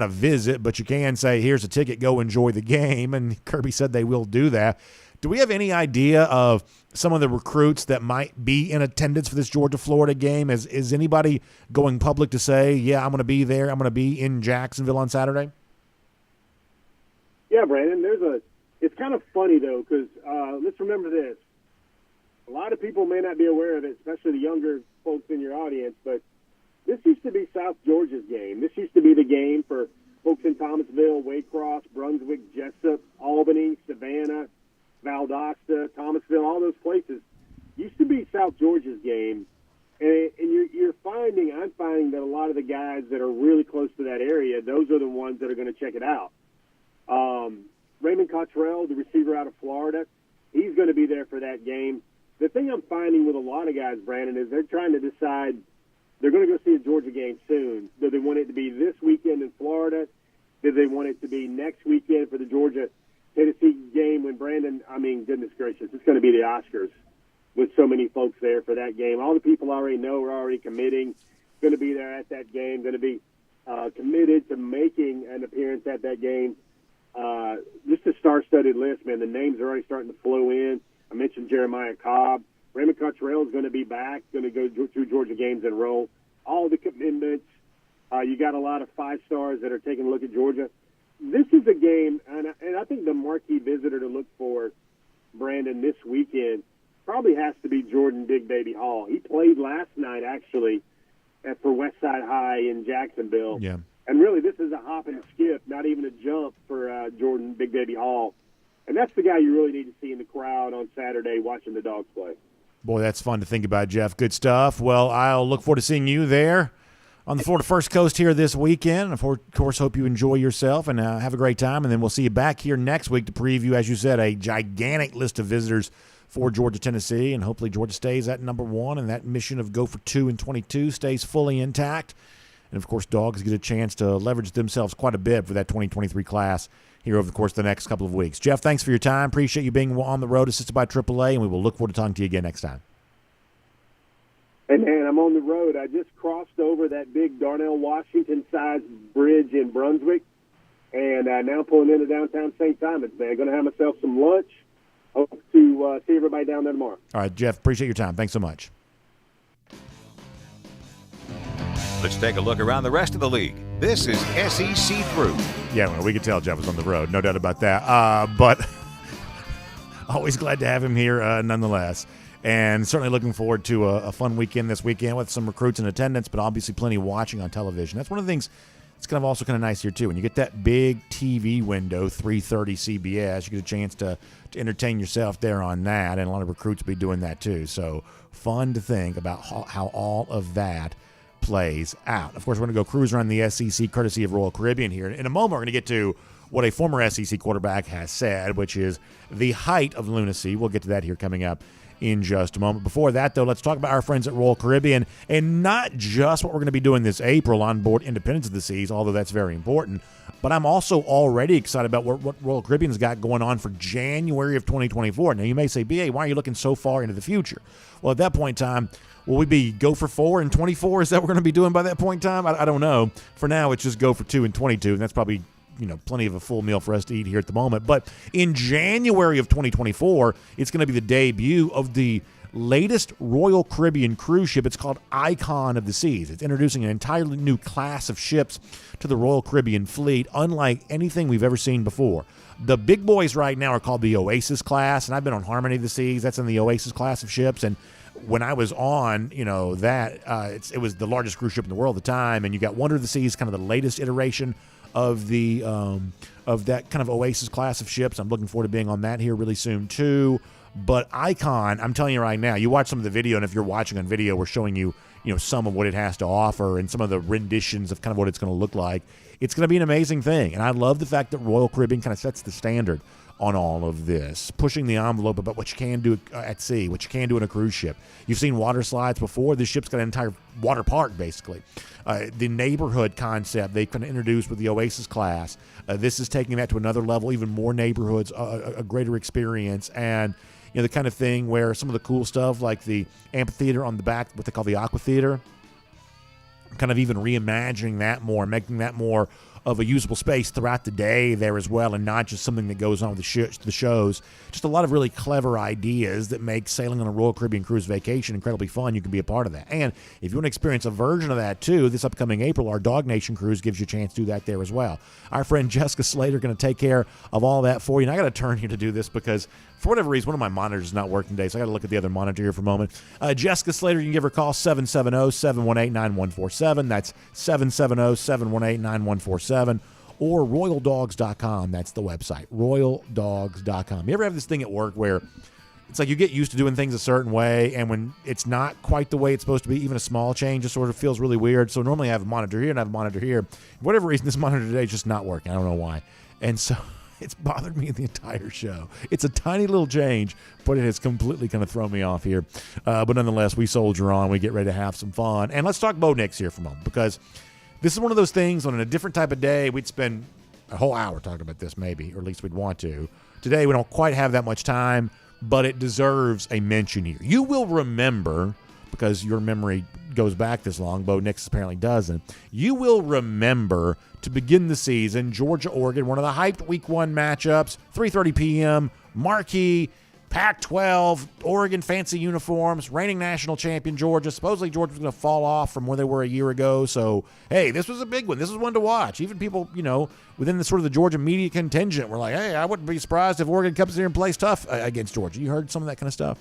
visit, but you can say, here's a ticket, go enjoy the game. And Kirby said they will do that. Do we have any idea of some of the recruits that might be in attendance for this Georgia-Florida game? Is anybody going public to say, yeah, I'm going to be there, I'm going to be in Jacksonville on Saturday? Yeah, Brandon, it's kind of funny, though, because let's remember this. A lot of people may not be aware of it, especially the younger folks in your audience, but this used to be South Georgia's game. This used to be the game for folks in Thomasville, Waycross, Brunswick, Jessup, Albany, Savannah, Valdosta, Thomasville, all those places. Used to be South Georgia's game. And I'm finding that a lot of the guys that are really close to that area, those are the ones that are going to check it out. Raymond Cottrell, the receiver out of Florida, he's going to be there for that game. The thing I'm finding with a lot of guys, Brandon, is they're trying to decide they're going to go see a Georgia game soon. Do they want it to be this weekend in Florida? Do they want it to be next weekend for the Georgia-Tennessee game when Brandon, goodness gracious, it's going to be the Oscars with so many folks there for that game. All the people already know are already committing, going to be there at that game, going to be committed to making an appearance at that game. Just a star-studded list, man. The names are already starting to flow in. I mentioned Jeremiah Cobb. Raymond Cottrell is going to be back, going to go through Georgia games and roll. All the commitments. You got a lot of 5 stars that are taking a look at Georgia. This is a game, and I think the marquee visitor to look for, Brandon, this weekend probably has to be Jordan Big Baby Hall. He played last night, actually, for Westside High in Jacksonville. Yeah. And really, this is a hop and a skip, not even a jump for Jordan Big Baby Hall. And that's the guy you really need to see in the crowd on Saturday watching the Dogs play. Boy, that's fun to think about, Jeff. Good stuff. Well, I'll look forward to seeing you there on the Florida First Coast here this weekend. Of course, hope you enjoy yourself and have a great time. And then we'll see you back here next week to preview, as you said, a gigantic list of visitors for Georgia, Tennessee. And hopefully Georgia stays at number 1 and that mission of go for 2 in 22 stays fully intact. And, of course, Dogs get a chance to leverage themselves quite a bit for that 2023 class here over the course of the next couple of weeks. Jeff, thanks for your time. Appreciate you being on the road assisted by AAA, and we will look forward to talking to you again next time. Hey, man, I'm on the road. I just crossed over that big Darnell Washington-sized bridge in Brunswick, and now pulling into downtown St. Thomas, man. Going to have myself some lunch. Hope to see everybody down there tomorrow. All right, Jeff, appreciate your time. Thanks so much. Let's take a look around the rest of the league. This is SEC Through. Yeah, well, we could tell Jeff was on the road. No doubt about that. But always glad to have him here nonetheless. And certainly looking forward to a fun weekend this weekend with some recruits in attendance, but obviously plenty watching on television. That's one of the things that's kind of also kind of nice here, too. When you get that big TV window, 3:30 CBS, you get a chance to entertain yourself there on that, and a lot of recruits will be doing that, too. So fun to think about how all of that plays out. Of course, we're going to go cruise around the SEC courtesy of Royal Caribbean here. In a moment, we're going to get to what a former SEC quarterback has said, which is the height of lunacy. We'll get to that here coming up in just a moment. Before that, though, let's talk about our friends at Royal Caribbean, and not just what we're going to be doing this April on board Independence of the Seas, although that's very important, but I'm also already excited about what Royal Caribbean's got going on for January of 2024. Now, you may say, BA, why are you looking so far into the future? Well, at that point in time, will we be go for 4 in 24? Is that what we're going to be doing by that point in time? I don't know. For now, it's just go for 2 in 22, and that's probably plenty of a full meal for us to eat here at the moment. But in January of 2024, it's going to be the debut of the latest Royal Caribbean cruise ship. It's called Icon of the Seas. It's introducing an entirely new class of ships to the Royal Caribbean fleet, unlike anything we've ever seen before. The big boys right now are called the Oasis class, and I've been on Harmony of the Seas. That's in the Oasis class of ships, and when I was on, it was the largest cruise ship in the world at the time, and you got Wonder of the Seas, kind of the latest iteration of the of that kind of Oasis class of ships. I'm looking forward to being on that here really soon too. But Icon, I'm telling you right now, you watch some of the video, and if you're watching on video, we're showing you, some of what it has to offer and some of the renditions of kind of what it's going to look like. It's going to be an amazing thing, and I love the fact that Royal Caribbean kind of sets the standard on all of this, pushing the envelope about what you can do at sea, what you can do in a cruise ship. You've seen water slides before. This ship's got an entire water park, basically. The neighborhood concept they kind of introduced with the Oasis class. This is taking that to another level, even more neighborhoods, a greater experience, and the kind of thing where some of the cool stuff like the amphitheater on the back, what they call the aqua theater, kind of even reimagining that more, making that more of a usable space throughout the day there as well, and not just something that goes on with the shows. Just a lot of really clever ideas that make sailing on a Royal Caribbean cruise vacation incredibly fun. You can be a part of that. And if you want to experience a version of that too, this upcoming April, our DawgNation cruise gives you a chance to do that there as well. Our friend Jessica Slater going to take care of all that for you. And I got to turn here to do this because for whatever reason, one of my monitors is not working today, so I got to look at the other monitor here for a moment. Jessica Slater, you can give her a call, 770-718-9147. That's 770-718-9147. Or royaldogs.com. That's the website, royaldogs.com. You ever have this thing at work where it's like you get used to doing things a certain way, and when it's not quite the way it's supposed to be, even a small change just sort of feels really weird. So normally I have a monitor here and I have a monitor here. For whatever reason, this monitor today is just not working. I don't know why. And so it's bothered me the entire show. It's a tiny little change, but it has completely kind of thrown me off here. But nonetheless, we soldier on. We get ready to have some fun. And let's talk Bo Nix here for a moment, because this is one of those things on a different type of day. We'd spend a whole hour talking about this maybe, or at least we'd want to. Today, we don't quite have that much time, but it deserves a mention here. You will remember, because your memory goes back this long, Bo Nix apparently doesn't, you will remember to begin the season, Georgia-Oregon, one of the hyped Week 1 matchups, 3:30 p.m., marquee, Pac-12, Oregon fancy uniforms, reigning national champion Georgia. Supposedly Georgia was going to fall off from where they were a year ago. So, hey, this was a big one. This was one to watch. Even people, within the sort of the Georgia media contingent were like, hey, I wouldn't be surprised if Oregon comes here and plays tough against Georgia. You heard some of that kind of stuff?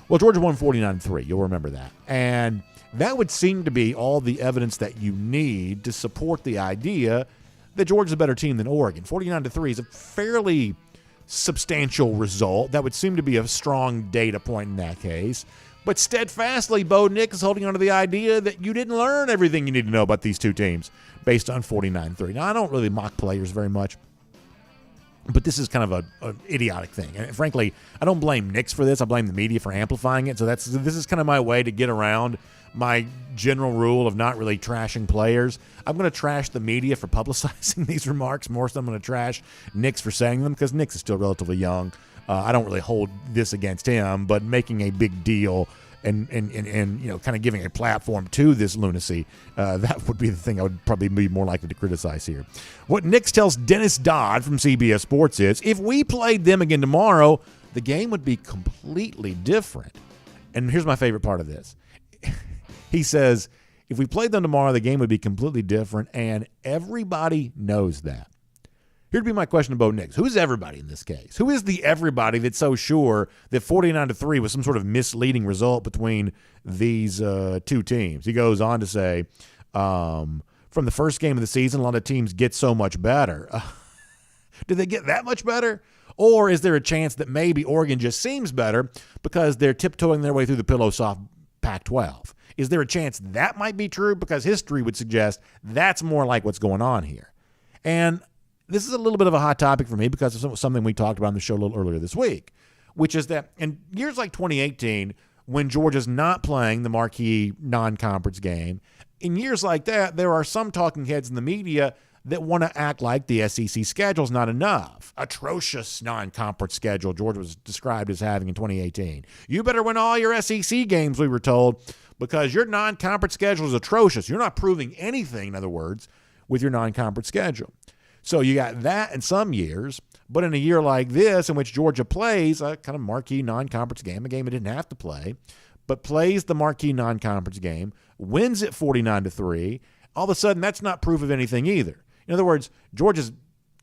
Well, Georgia won 49-3. You'll remember that. And that would seem to be all the evidence that you need to support the idea that Georgia's a better team than Oregon. 49-3 is a fairly substantial result. That would seem to be a strong data point in that case. But steadfastly, Bo Nix is holding on to the idea that you didn't learn everything you need to know about these two teams based on 49-3. Now, I don't really mock players very much, but this is kind of an idiotic thing. And frankly, I don't blame Nix for this. I blame the media for amplifying it. So this is kind of my way to get around my general rule of not really trashing players. I'm going to trash the media for publicizing these remarks more so I'm going to trash Nix for saying them, because Nix is still relatively young. I don't really hold this against him, but making a big deal and kind of giving a platform to this lunacy, that would be the thing I would probably be more likely to criticize here. What Nix tells Dennis Dodd from CBS Sports is, if we played them again tomorrow, the game would be completely different. And here's my favorite part of this. He says, if we played them tomorrow, the game would be completely different, and everybody knows that. Here'd be my question to Bo Nix. Who's everybody in this case? Who is the everybody that's so sure that 49-3 was some sort of misleading result between these two teams? He goes on to say, from the first game of the season, a lot of teams get so much better. Did they get that much better? Or is there a chance that maybe Oregon just seems better because they're tiptoeing their way through the pillow soft Pac-12? Is there a chance that might be true? Because history would suggest that's more like what's going on here. And this is a little bit of a hot topic for me because of something we talked about on the show a little earlier this week, which is that in years like 2018, when Georgia's not playing the marquee non-conference game, in years like that, there are some talking heads in the media that want to act like the SEC schedule's not enough. Atrocious non-conference schedule Georgia was described as having in 2018. You better win all your SEC games, we were told, because your non-conference schedule is atrocious. You're not proving anything, in other words, with your non-conference schedule. So you got that in some years, but in a year like this in which Georgia plays a kind of marquee non-conference game, a game it didn't have to play, but plays the marquee non-conference game, wins it 49-3, all of a sudden that's not proof of anything either. In other words, Georgia's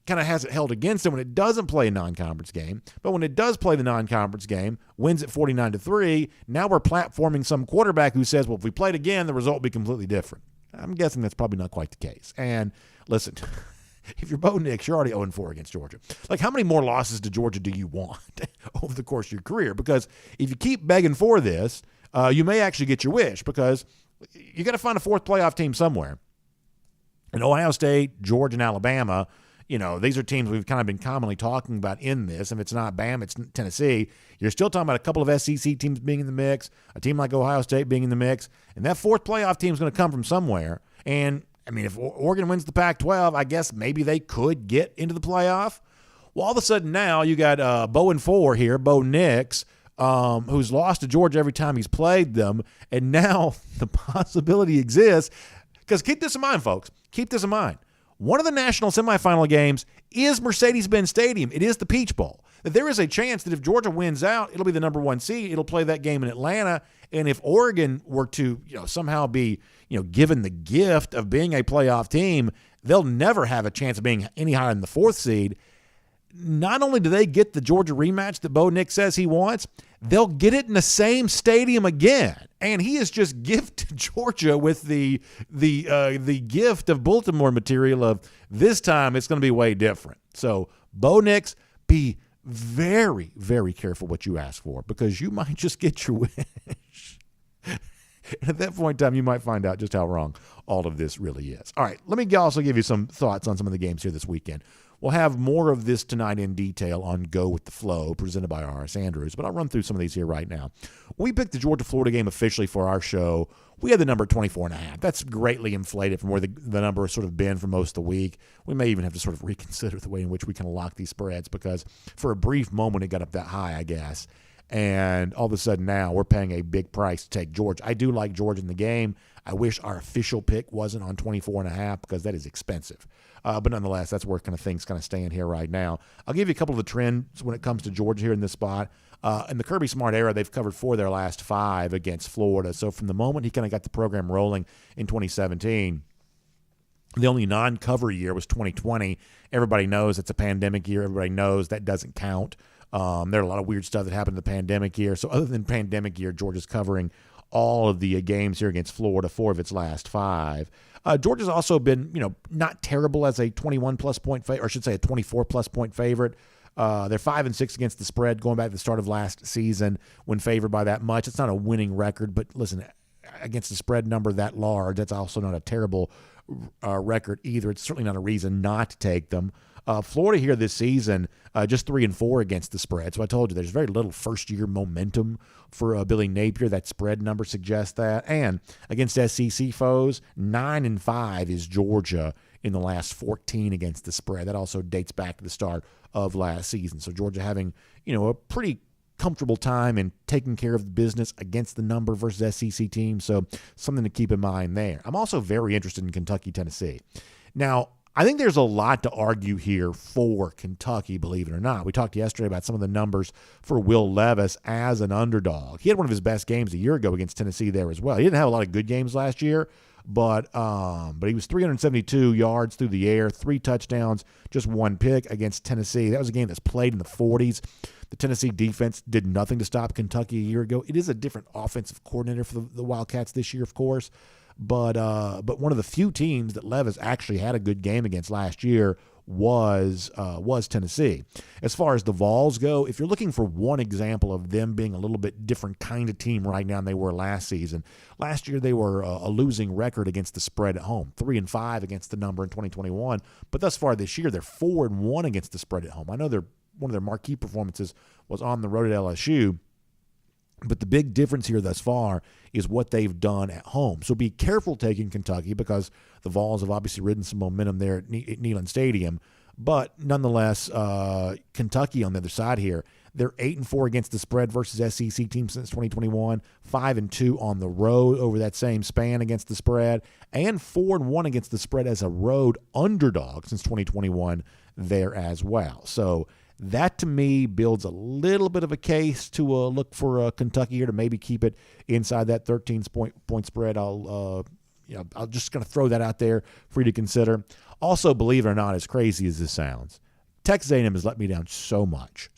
kind of has it held against it when it doesn't play a non-conference game, but when it does play the non-conference game, wins it 49-3, now we're platforming some quarterback who says, well, if we played again, the result would be completely different. I'm guessing that's probably not quite the case. And listen, if you're Bo Nix, you're already 0-4 against Georgia. Like, how many more losses to Georgia do you want over the course of your career? Because if you keep begging for this, you may actually get your wish, because you got to find a fourth playoff team somewhere. And Ohio State, Georgia, and Alabama, these are teams we've kind of been commonly talking about in this. If it's not Bama, it's Tennessee. You're still talking about a couple of SEC teams being in the mix, a team like Ohio State being in the mix, and that fourth playoff team is going to come from somewhere. And, I mean, if Oregon wins the Pac-12, I guess maybe they could get into the playoff. Well, all of a sudden now you got 0-4 here, Bo Nix, who's lost to Georgia every time he's played them, and now the possibility exists. Because keep this in mind, folks. Keep this in mind. one of the national semifinal games is Mercedes-Benz Stadium. It is the Peach Bowl. That there is a chance that if Georgia wins out, it'll be the number 1 seed. It'll play that game in Atlanta. And if Oregon were to, somehow be, given the gift of being a playoff team, they'll never have a chance of being any higher than the 4th seed. Not only do they get the Georgia rematch that Bo Nix says he wants, they'll get it in the same stadium again. And he has just gifted Georgia with the gift of Baltimore material of this time it's going to be way different. So Bo Nix, be very, very careful what you ask for, because you might just get your wish. And at that point in time, you might find out just how wrong all of this really is. All right, let me also give you some thoughts on some of the games here this weekend. We'll have more of this tonight in detail on Go with the Flow, presented by R.S. Andrews, but I'll run through some of these here right now. We picked the Georgia-Florida game officially for our show. We had the number 24.5. That's greatly inflated from where the number has sort of been for most of the week. We may even have to sort of reconsider the way in which we can lock these spreads, because for a brief moment it got up that high, I guess. And all of a sudden now we're paying a big price to take Georgia. I do like Georgia in the game. I wish our official pick wasn't on 24.5, because that is expensive. But nonetheless, that's where kind of things kind of stand here right now. I'll give you a couple of the trends when it comes to Georgia here in this spot. In the Kirby Smart era, they've covered 4 of their last 5 against Florida. So from the moment he kind of got the program rolling in 2017, the only non-cover year was 2020. Everybody knows it's a pandemic year. Everybody knows that doesn't count. There are a lot of weird stuff that happened in the pandemic year. So other than pandemic year, Georgia's covering all of the games here against Florida, 4 of its last 5. Georgia's also been, not terrible as a 21-plus point favorite, or I should say a 24-plus point favorite. They're 5-6 against the spread going back to the start of last season when favored by that much. It's not a winning record, but listen, against the spread number that large, that's also not a terrible record either. It's certainly not a reason not to take them. Florida here this season, just 3-4 against the spread. So I told you there's very little first-year momentum for Billy Napier. That spread number suggests that. And against SEC foes, 9-5 is Georgia in the last 14 against the spread. That also dates back to the start of last season. So Georgia having, a pretty comfortable time in taking care of the business against the number versus SEC teams. So something to keep in mind there. I'm also very interested in Kentucky, Tennessee. Now, I think there's a lot to argue here for Kentucky, believe it or not. We talked yesterday about some of the numbers for Will Levis as an underdog. He had one of his best games a year ago against Tennessee there as well. He didn't have a lot of good games last year, but he was 372 yards through the air, 3 touchdowns, just 1 pick against Tennessee. That was a game that's played in the 40s. The Tennessee defense did nothing to stop Kentucky a year ago. It is a different offensive coordinator for the Wildcats this year, of course. But one of the few teams that Levis actually had a good game against last year was Tennessee. As far as the Vols go, if you're looking for one example of them being a little bit different kind of team right now than they were last season, last year they were a losing record against the spread at home, 3-5 against the number in 2021. But thus far this year, they're 4-1 against the spread at home. I know one of their marquee performances was on the road at LSU. But the big difference here thus far is what they've done at home. So be careful taking Kentucky, because the Vols have obviously ridden some momentum there at Neyland Stadium. But nonetheless, Kentucky on the other side here, they're 8-4 against the spread versus SEC teams since 2021, 5-2 on the road over that same span against the spread, and 4-1 against the spread as a road underdog since 2021 there as well. So that, to me, builds a little bit of a case to look for Kentucky here to maybe keep it inside that 13-point spread. I'll just going to throw that out there for you to consider. Also, believe it or not, as crazy as this sounds, Texas A&M has let me down so much.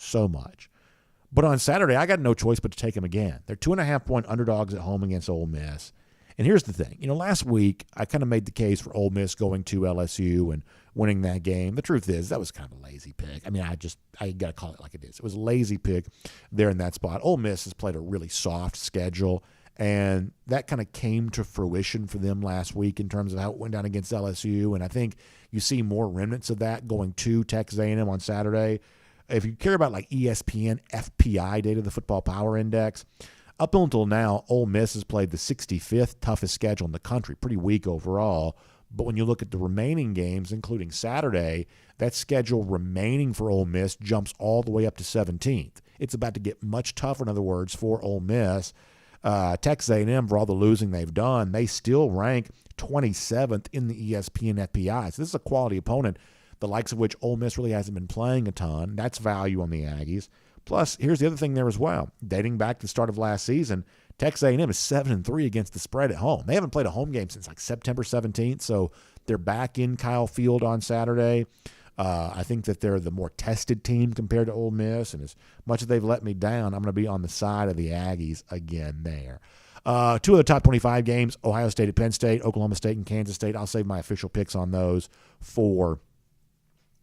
But on Saturday, I got no choice but to take them again. They're 2.5-point underdogs at home against Ole Miss. And here's the thing. Last week, I kind of made the case for Ole Miss going to LSU and winning that game. The truth is, that was kind of a lazy pick. I mean, I got to call it like it is. It was a lazy pick there in that spot. Ole Miss has played a really soft schedule, and that kind of came to fruition for them last week in terms of how it went down against LSU. And I think you see more remnants of that going to Texas A&M on Saturday. If you care about like ESPN FPI data, the Football Power Index, up until now, Ole Miss has played the 65th toughest schedule in the country, pretty weak overall. But when you look at the remaining games, including Saturday, that schedule remaining for Ole Miss jumps all the way up to 17th. It's about to get much tougher, in other words, for Ole Miss. Texas A&M, for all the losing they've done, they still rank 27th in the ESPN FPI. So this is a quality opponent, the likes of which Ole Miss really hasn't been playing a ton. That's value on the Aggies. Plus, here's the other thing there as well. Dating back to the start of last season, Texas A&M is 7-3 against the spread at home. They haven't played a home game since like September 17th, so they're back in Kyle Field on Saturday. I think that they're the more tested team compared to Ole Miss, and as much as they've let me down, I'm going to be on the side of the Aggies again there. Two of the top 25 games, Ohio State at Penn State, Oklahoma State and Kansas State. I'll save my official picks on those for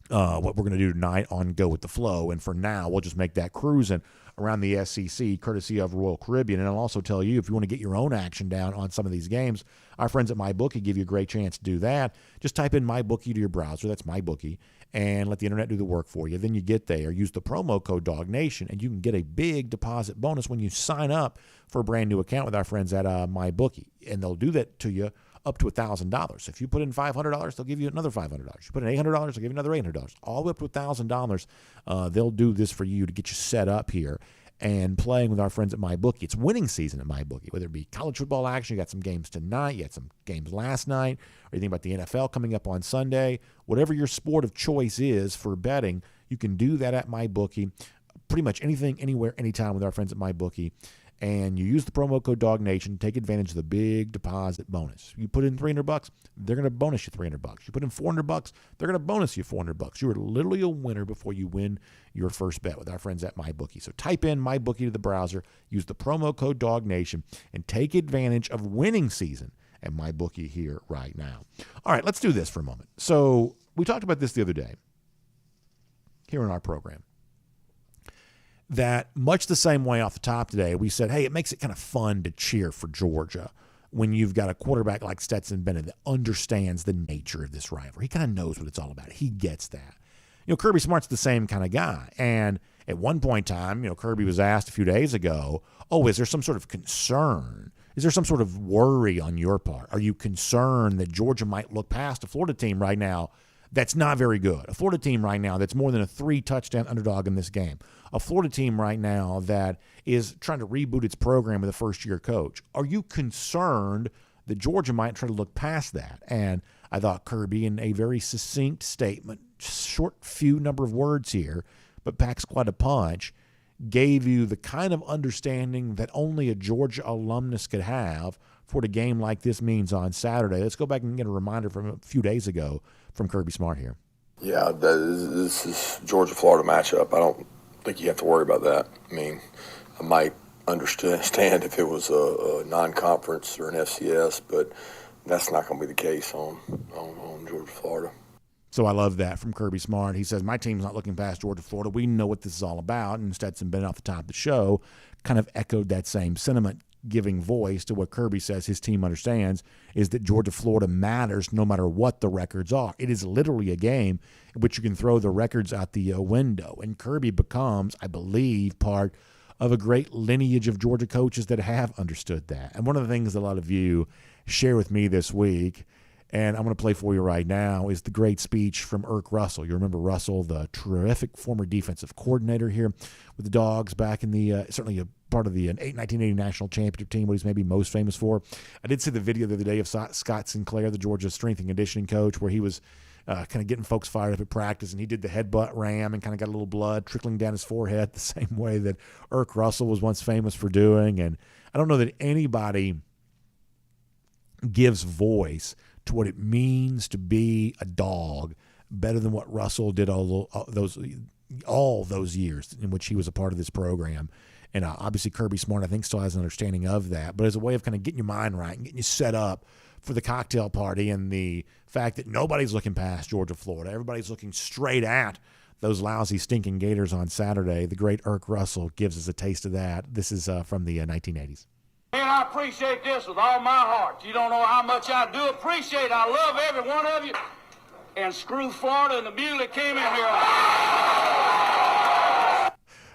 what we're going to do tonight on Go With The Flow. And for now, we'll just make that cruising around the SEC, courtesy of Royal Caribbean. And I'll also tell you, if you want to get your own action down on some of these games, our friends at MyBookie give you a great chance to do that. Just type in MyBookie to your browser. That's MyBookie. And let the internet do the work for you. Then you get there. Use the promo code DawgNation, and you can get a big deposit bonus when you sign up for a brand new account with our friends at MyBookie. And they'll do that to you up to $1,000. If you put in $500, they'll give you another $500. You put in $800, they'll give you another $800. All the way up to $1,000. They'll do this for you to get you set up here and playing with our friends at MyBookie. It's winning season at MyBookie, whether it be college football action. You got some games tonight. You had some games last night. Or you think about the NFL coming up on Sunday. Whatever your sport of choice is for betting, you can do that at MyBookie. Pretty much anything, anywhere, anytime with our friends at MyBookie. And you use the promo code DawgNation, take advantage of the big deposit bonus. You put in $300, they're going to bonus you $300. You put in $400, they're going to bonus you $400. You are literally a winner before you win your first bet with our friends at MyBookie. So type in MyBookie to the browser, use the promo code DawgNation, and take advantage of winning season at MyBookie here right now. All right, let's do this for a moment. So we talked about this the other day here in our program. That much the same way off the top today, we said, hey, it makes it kind of fun to cheer for Georgia when you've got a quarterback like Stetson Bennett that understands the nature of this rivalry. He kind of knows what it's all about. He gets that. You know, Kirby Smart's the same kind of guy. And at one point in time, you know, Kirby was asked a few days ago, oh, is there some sort of concern? Is there some sort of worry on your part? Are you concerned that Georgia might look past a Florida team right now that's not very good? A Florida team right now that's more than a 3-touchdown underdog in this game. A Florida team right now that is trying to reboot its program with a first-year coach. Are you concerned that Georgia might try to look past that? And I thought Kirby, in a very succinct statement, short few number of words here, but packs quite a punch, gave you the kind of understanding that only a Georgia alumnus could have for what a game like this means on Saturday. Let's go back and get a reminder from a few days ago from Kirby Smart here. Yeah, this is Georgia-Florida matchup. I don't think you have to worry about that. I mean, I might understand if it was a non-conference or an FCS, but that's not going to be the case on Georgia-Florida. So I love that from Kirby Smart. He says, my team's not looking past Georgia-Florida. We know what this is all about. And Stetson Bennett off the top of the show kind of echoed that same sentiment, giving voice to what Kirby says his team understands is that Georgia-Florida matters no matter what the records are. It is literally a game in which you can throw the records out the window. And Kirby becomes, I believe, part of a great lineage of Georgia coaches that have understood that. And one of the things a lot of you share with me this week, and I'm going to play for you right now, is the great speech from Irk Russell. You remember Russell, the terrific former defensive coordinator here with the Dogs back in the, certainly a part of the 1980 national championship team, what he's maybe most famous for. I did see the video the other day of Scott Sinclair, the Georgia strength and conditioning coach, where he was kind of getting folks fired up at practice, and he did the headbutt ram and kind of got a little blood trickling down his forehead the same way that Irk Russell was once famous for doing. And I don't know that anybody gives voice to what it means to be a dog better than what Russell did all those years in which he was a part of this program. And obviously Kirby Smart, I think, still has an understanding of that. But as a way of kind of getting your mind right and getting you set up for the cocktail party and the fact that nobody's looking past Georgia-Florida. Everybody's looking straight at those lousy, stinking Gators on Saturday. The great Irk Russell gives us a taste of that. This is from the 1980s. And I appreciate this with all my heart. You don't know how much I do appreciate it. I love every one of you. And screw Florida and the mule that came in here.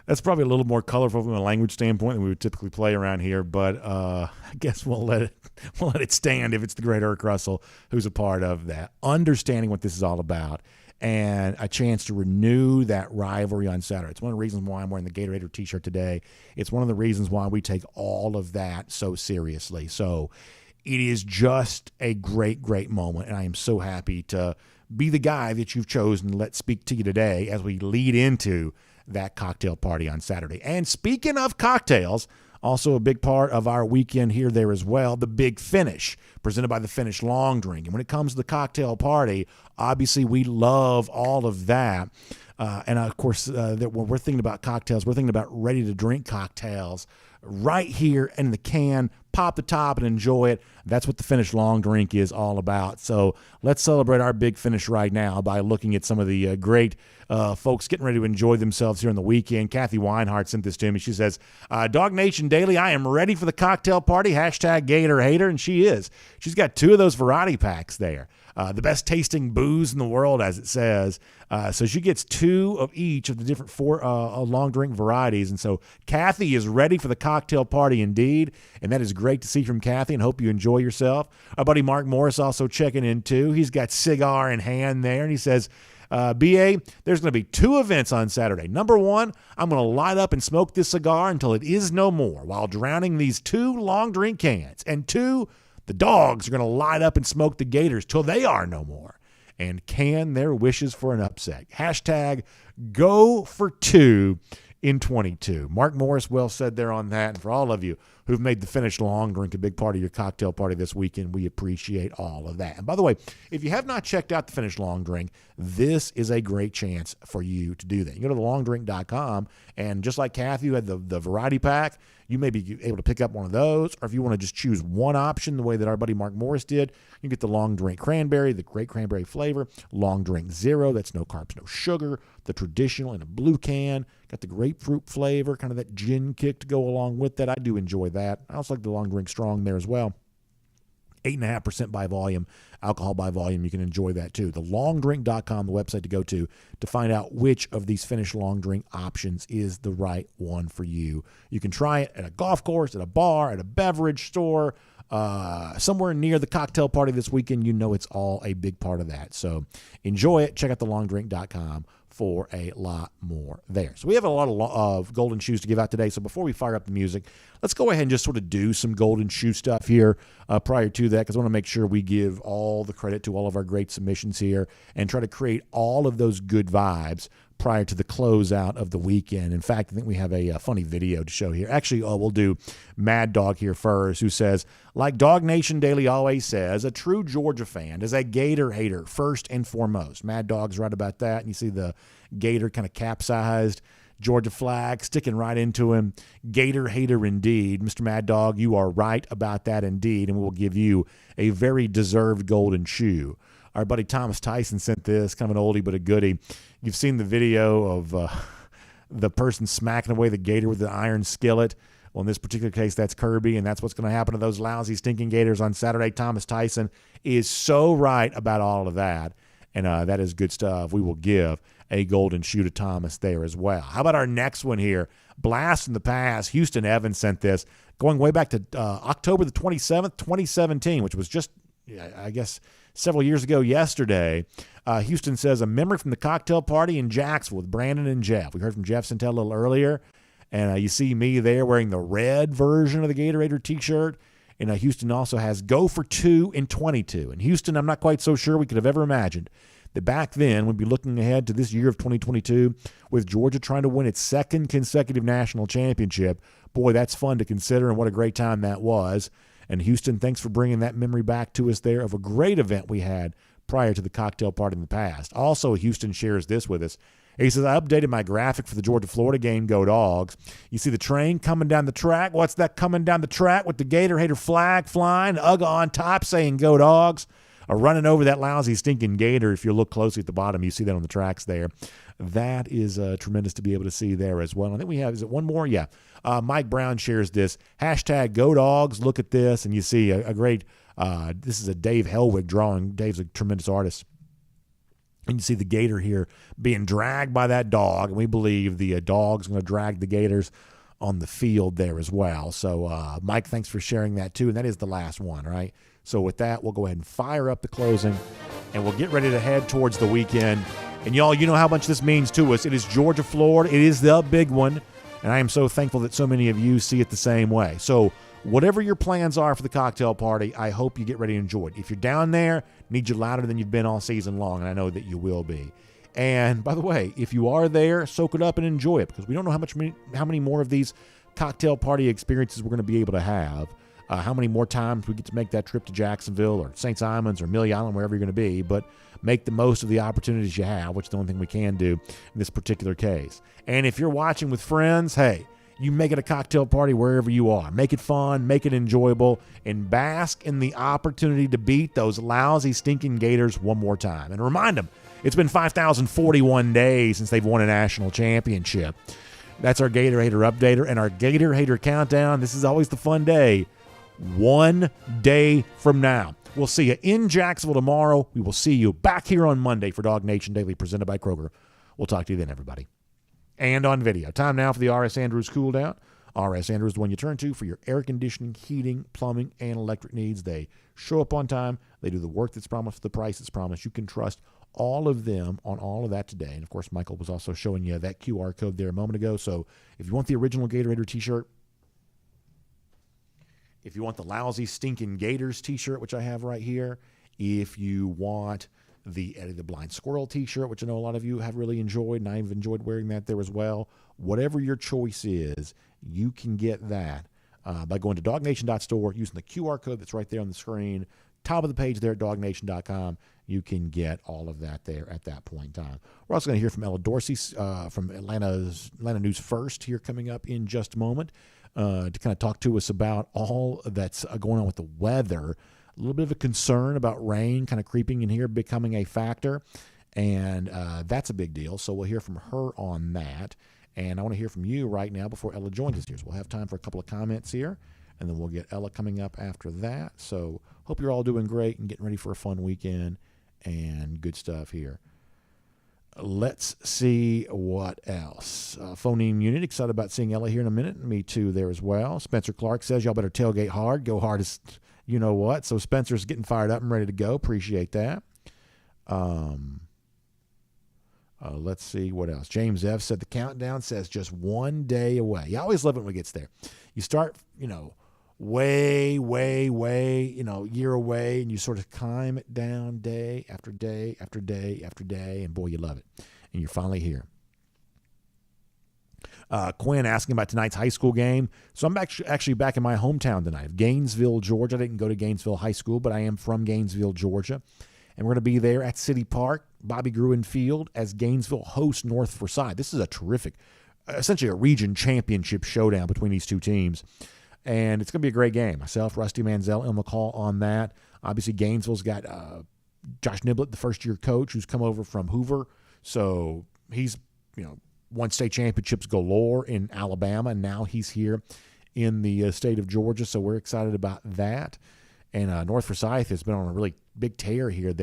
That's probably a little more colorful from a language standpoint than we would typically play around here, but I guess we'll let it stand if it's the great Irk Russell who's a part of that. Understanding what this is all about and a chance to renew that rivalry on Saturday. It's one of the reasons why I'm wearing the Gatorade t-shirt today. It's one of the reasons why we take all of that so seriously. So it is just a great, great moment, and I am so happy to be the guy that you've chosen to let speak to you today as we lead into that cocktail party on Saturday. And speaking of cocktails, also a big part of our weekend here there as well, the Big Finish, presented by the Finnish Long Drink. And when it comes to the cocktail party, obviously we love all of that. And of course, that when we're thinking about cocktails, we're thinking about ready-to-drink cocktails right here in the can. Pop the top and enjoy it. That's what the Finnish Long Drink is all about. So let's celebrate our Big Finish right now by looking at some of the great folks getting ready to enjoy themselves here on the weekend. Kathy Weinhardt sent this to me. She says, DawgNation Daily, I am ready for the cocktail party. Hashtag Gator Hater. And she is. She's got 2 of those variety packs there. The best tasting booze in the world, as it says. So she gets 2 of each of the different 4 long drink varieties. And so Kathy is ready for the cocktail party indeed. And that is great to see from Kathy, and hope you enjoy yourself. Our buddy Mark Morris also checking in too. He's got cigar in hand there, and he says, BA, there's going to be 2 events on Saturday. Number 1, I'm going to light up and smoke this cigar until it is no more while drowning these 2 long drink cans. And 2, the dogs are going to light up and smoke the Gators till they are no more. And can their wishes for an upset. Hashtag go for 2 in 22. Mark Morris, well said there on that. And for all of you who've made the Finnish Long Drink a big part of your cocktail party this weekend, we appreciate all of that. And by the way, if you have not checked out the Finnish Long Drink, this is a great chance for you to do that. You go to thelongdrink.com, and just like Kathy, who had the variety pack, you may be able to pick up one of those, or if you want to just choose one option the way that our buddy Mark Morris did, you get the Long Drink Cranberry, the great cranberry flavor, Long Drink Zero, that's no carbs, no sugar, the traditional in a blue can, got the grapefruit flavor, kind of that gin kick to go along with that. I do enjoy that. I also like the Long Drink Strong there as well. 8.5% by volume, alcohol by volume. You can enjoy that too. TheLongDrink.com, the website to go to find out which of these Finnish long drink options is the right one for you. You can try it at a golf course, at a bar, at a beverage store, somewhere near the cocktail party this weekend. You know it's all a big part of that. So enjoy it. Check out TheLongDrink.com for a lot more there. So we have a lot of golden shoes to give out today. So before we fire up the music, let's go ahead and just sort of do some golden shoe stuff here prior to that, because I want to make sure we give all the credit to all of our great submissions here and try to create all of those good vibes prior to the closeout of the weekend. In fact, I think we have a funny video to show here. Actually, we'll do Mad Dog here first, who says, like DawgNation Daily always says, a true Georgia fan is a Gator hater first and foremost. Mad Dog's right about that. And you see the Gator kind of capsized, Georgia flag sticking right into him. Gator hater indeed. Mr. Mad Dog, you are right about that indeed, and we'll give you a very deserved golden shoe. Our buddy Thomas Tyson sent this, kind of an oldie but a goodie. You've seen the video of the person smacking away the Gator with the iron skillet. Well, in this particular case, that's Kirby, and that's what's going to happen to those lousy, stinking Gators on Saturday. Thomas Tyson is so right about all of that, and that is good stuff. We will give a golden shoe to Thomas there as well. How about our next one here? Blast in the past. Houston Evans sent this, going way back to October the 27th, 2017, which was just, I guess, several years ago yesterday. Houston says, a memory from the cocktail party in Jacksonville with Brandon and Jeff. We heard from Jeff Sentell a little earlier, and you see me there wearing the red version of the Gatorade t-shirt. And Houston also has go for 2 in 22. And Houston, I'm not quite so sure we could have ever imagined that back then we'd be looking ahead to this year of 2022 with Georgia trying to win its 2nd consecutive national championship. Boy, that's fun to consider, and what a great time that was. And Houston, thanks for bringing that memory back to us there of a great event we had prior to the cocktail party in the past. Also, Houston shares this with us. He says, I updated my graphic for the Georgia-Florida game, Go Dogs. You see the train coming down the track. What's that coming down the track with the Gator hater flag flying, UGA on top saying Go Dogs? Running over that lousy, stinking Gator. If you look closely at the bottom, you see that on the tracks there. That is tremendous to be able to see there as well. I think we have, is it one more? Yeah. Mike Brown shares this. Hashtag Go Dogs. Look at this. And you see a great, this is a Dave Helwig drawing. Dave's a tremendous artist. And you see the Gator here being dragged by that dog. And we believe the dog's going to drag the Gators on the field there as well. So, Mike, thanks for sharing that too. And that is the last one, right? So with that, we'll go ahead and fire up the closing, and we'll get ready to head towards the weekend. And y'all, you know how much this means to us. It is Georgia, Florida. It is the big one. And I am so thankful that so many of you see it the same way. So whatever your plans are for the cocktail party, I hope you get ready to enjoy it. If you're down there, need you louder than you've been all season long, and I know that you will be. And by the way, if you are there, soak it up and enjoy it, because we don't know how many more of these cocktail party experiences we're going to be able to have. How many more times we get to make that trip to Jacksonville or St. Simons or Amelia Island, wherever you're going to be, but make the most of the opportunities you have, which is the only thing we can do in this particular case. And if you're watching with friends, hey, you make it a cocktail party wherever you are. Make it fun, make it enjoyable, and bask in the opportunity to beat those lousy, stinking Gators one more time. And remind them, it's been 5,041 days since they've won a national championship. That's our Gator Hater Updater and our Gator Hater Countdown. This is always the fun day. 1 day from now. We'll see you in Jacksonville tomorrow. We will see you back here on Monday for DawgNation Daily, presented by Kroger. We'll talk to you then, everybody. And on video. Time now for the R.S. Andrews Cool Down. R.S. Andrews is the one you turn to for your air conditioning, heating, plumbing, and electric needs. They show up on time. They do the work that's promised, the price that's promised. You can trust all of them on all of that today. And, of course, Michael was also showing you that QR code there a moment ago. So if you want the original Gator Hater t-shirt, if you want the lousy, stinking Gators t-shirt, which I have right here, if you want the Eddie the Blind Squirrel t-shirt, which I know a lot of you have really enjoyed, and I've enjoyed wearing that there as well, whatever your choice is, you can get that by going to DawgNation.store, using the QR code that's right there on the screen, top of the page there at DawgNation.com. You can get all of that there at that point in time. We're also going to hear from Ella Dorsey from Atlanta News First here coming up in just a moment. To kind of talk to us about all that's going on with the weather. A little bit of a concern about rain kind of creeping in here, becoming a factor, and that's a big deal. So we'll hear from her on that, and I want to hear from you right now before Ella joins us here. So we'll have time for a couple of comments here, and then we'll get Ella coming up after that. So hope you're all doing great and getting ready for a fun weekend and good stuff here. Let's see what else. Phoneme unit, excited about seeing Ella here in a minute. Me too there as well. Spencer Clark says, y'all better tailgate hard. Go hard as you know what. So Spencer's getting fired up and ready to go. Appreciate that. Let's see what else. James F. said the countdown says just 1 day away. You always love it when it gets there. You start, way, year away, and you sort of climb it down day after day after day after day, and boy, you love it. And you're finally here. Quinn asking about tonight's high school game. So I'm actually back in my hometown tonight, Gainesville, Georgia. I didn't go to Gainesville High School, but I am from Gainesville, Georgia. And we're going to be there at City Park, Bobby Gruen Field, as Gainesville hosts North Forsyth. This is a terrific, essentially a region championship showdown between these two teams. And it's going to be a great game. Myself, Rusty Manziel, and McCall on that. Obviously, Gainesville's got Josh Niblett, the first-year coach, who's come over from Hoover. So he's, won state championships galore in Alabama, and now he's here in the state of Georgia. So we're excited about that. And North Forsyth has been on a really big tear here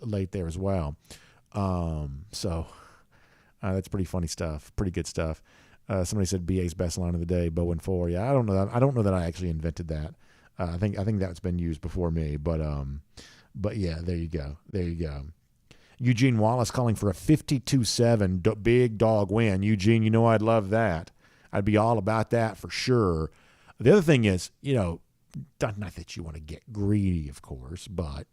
late there as well. So that's pretty funny stuff, pretty good stuff. Somebody said BA's best line of the day, Bow and 4. Yeah, I don't know that I actually invented that. I think that's been used before me, but yeah, there you go. Eugene Wallace calling for a 52-7 big dog win. Eugene, I'd love that. I'd be all about that for sure. The other thing is, not that you want to get greedy, of course, but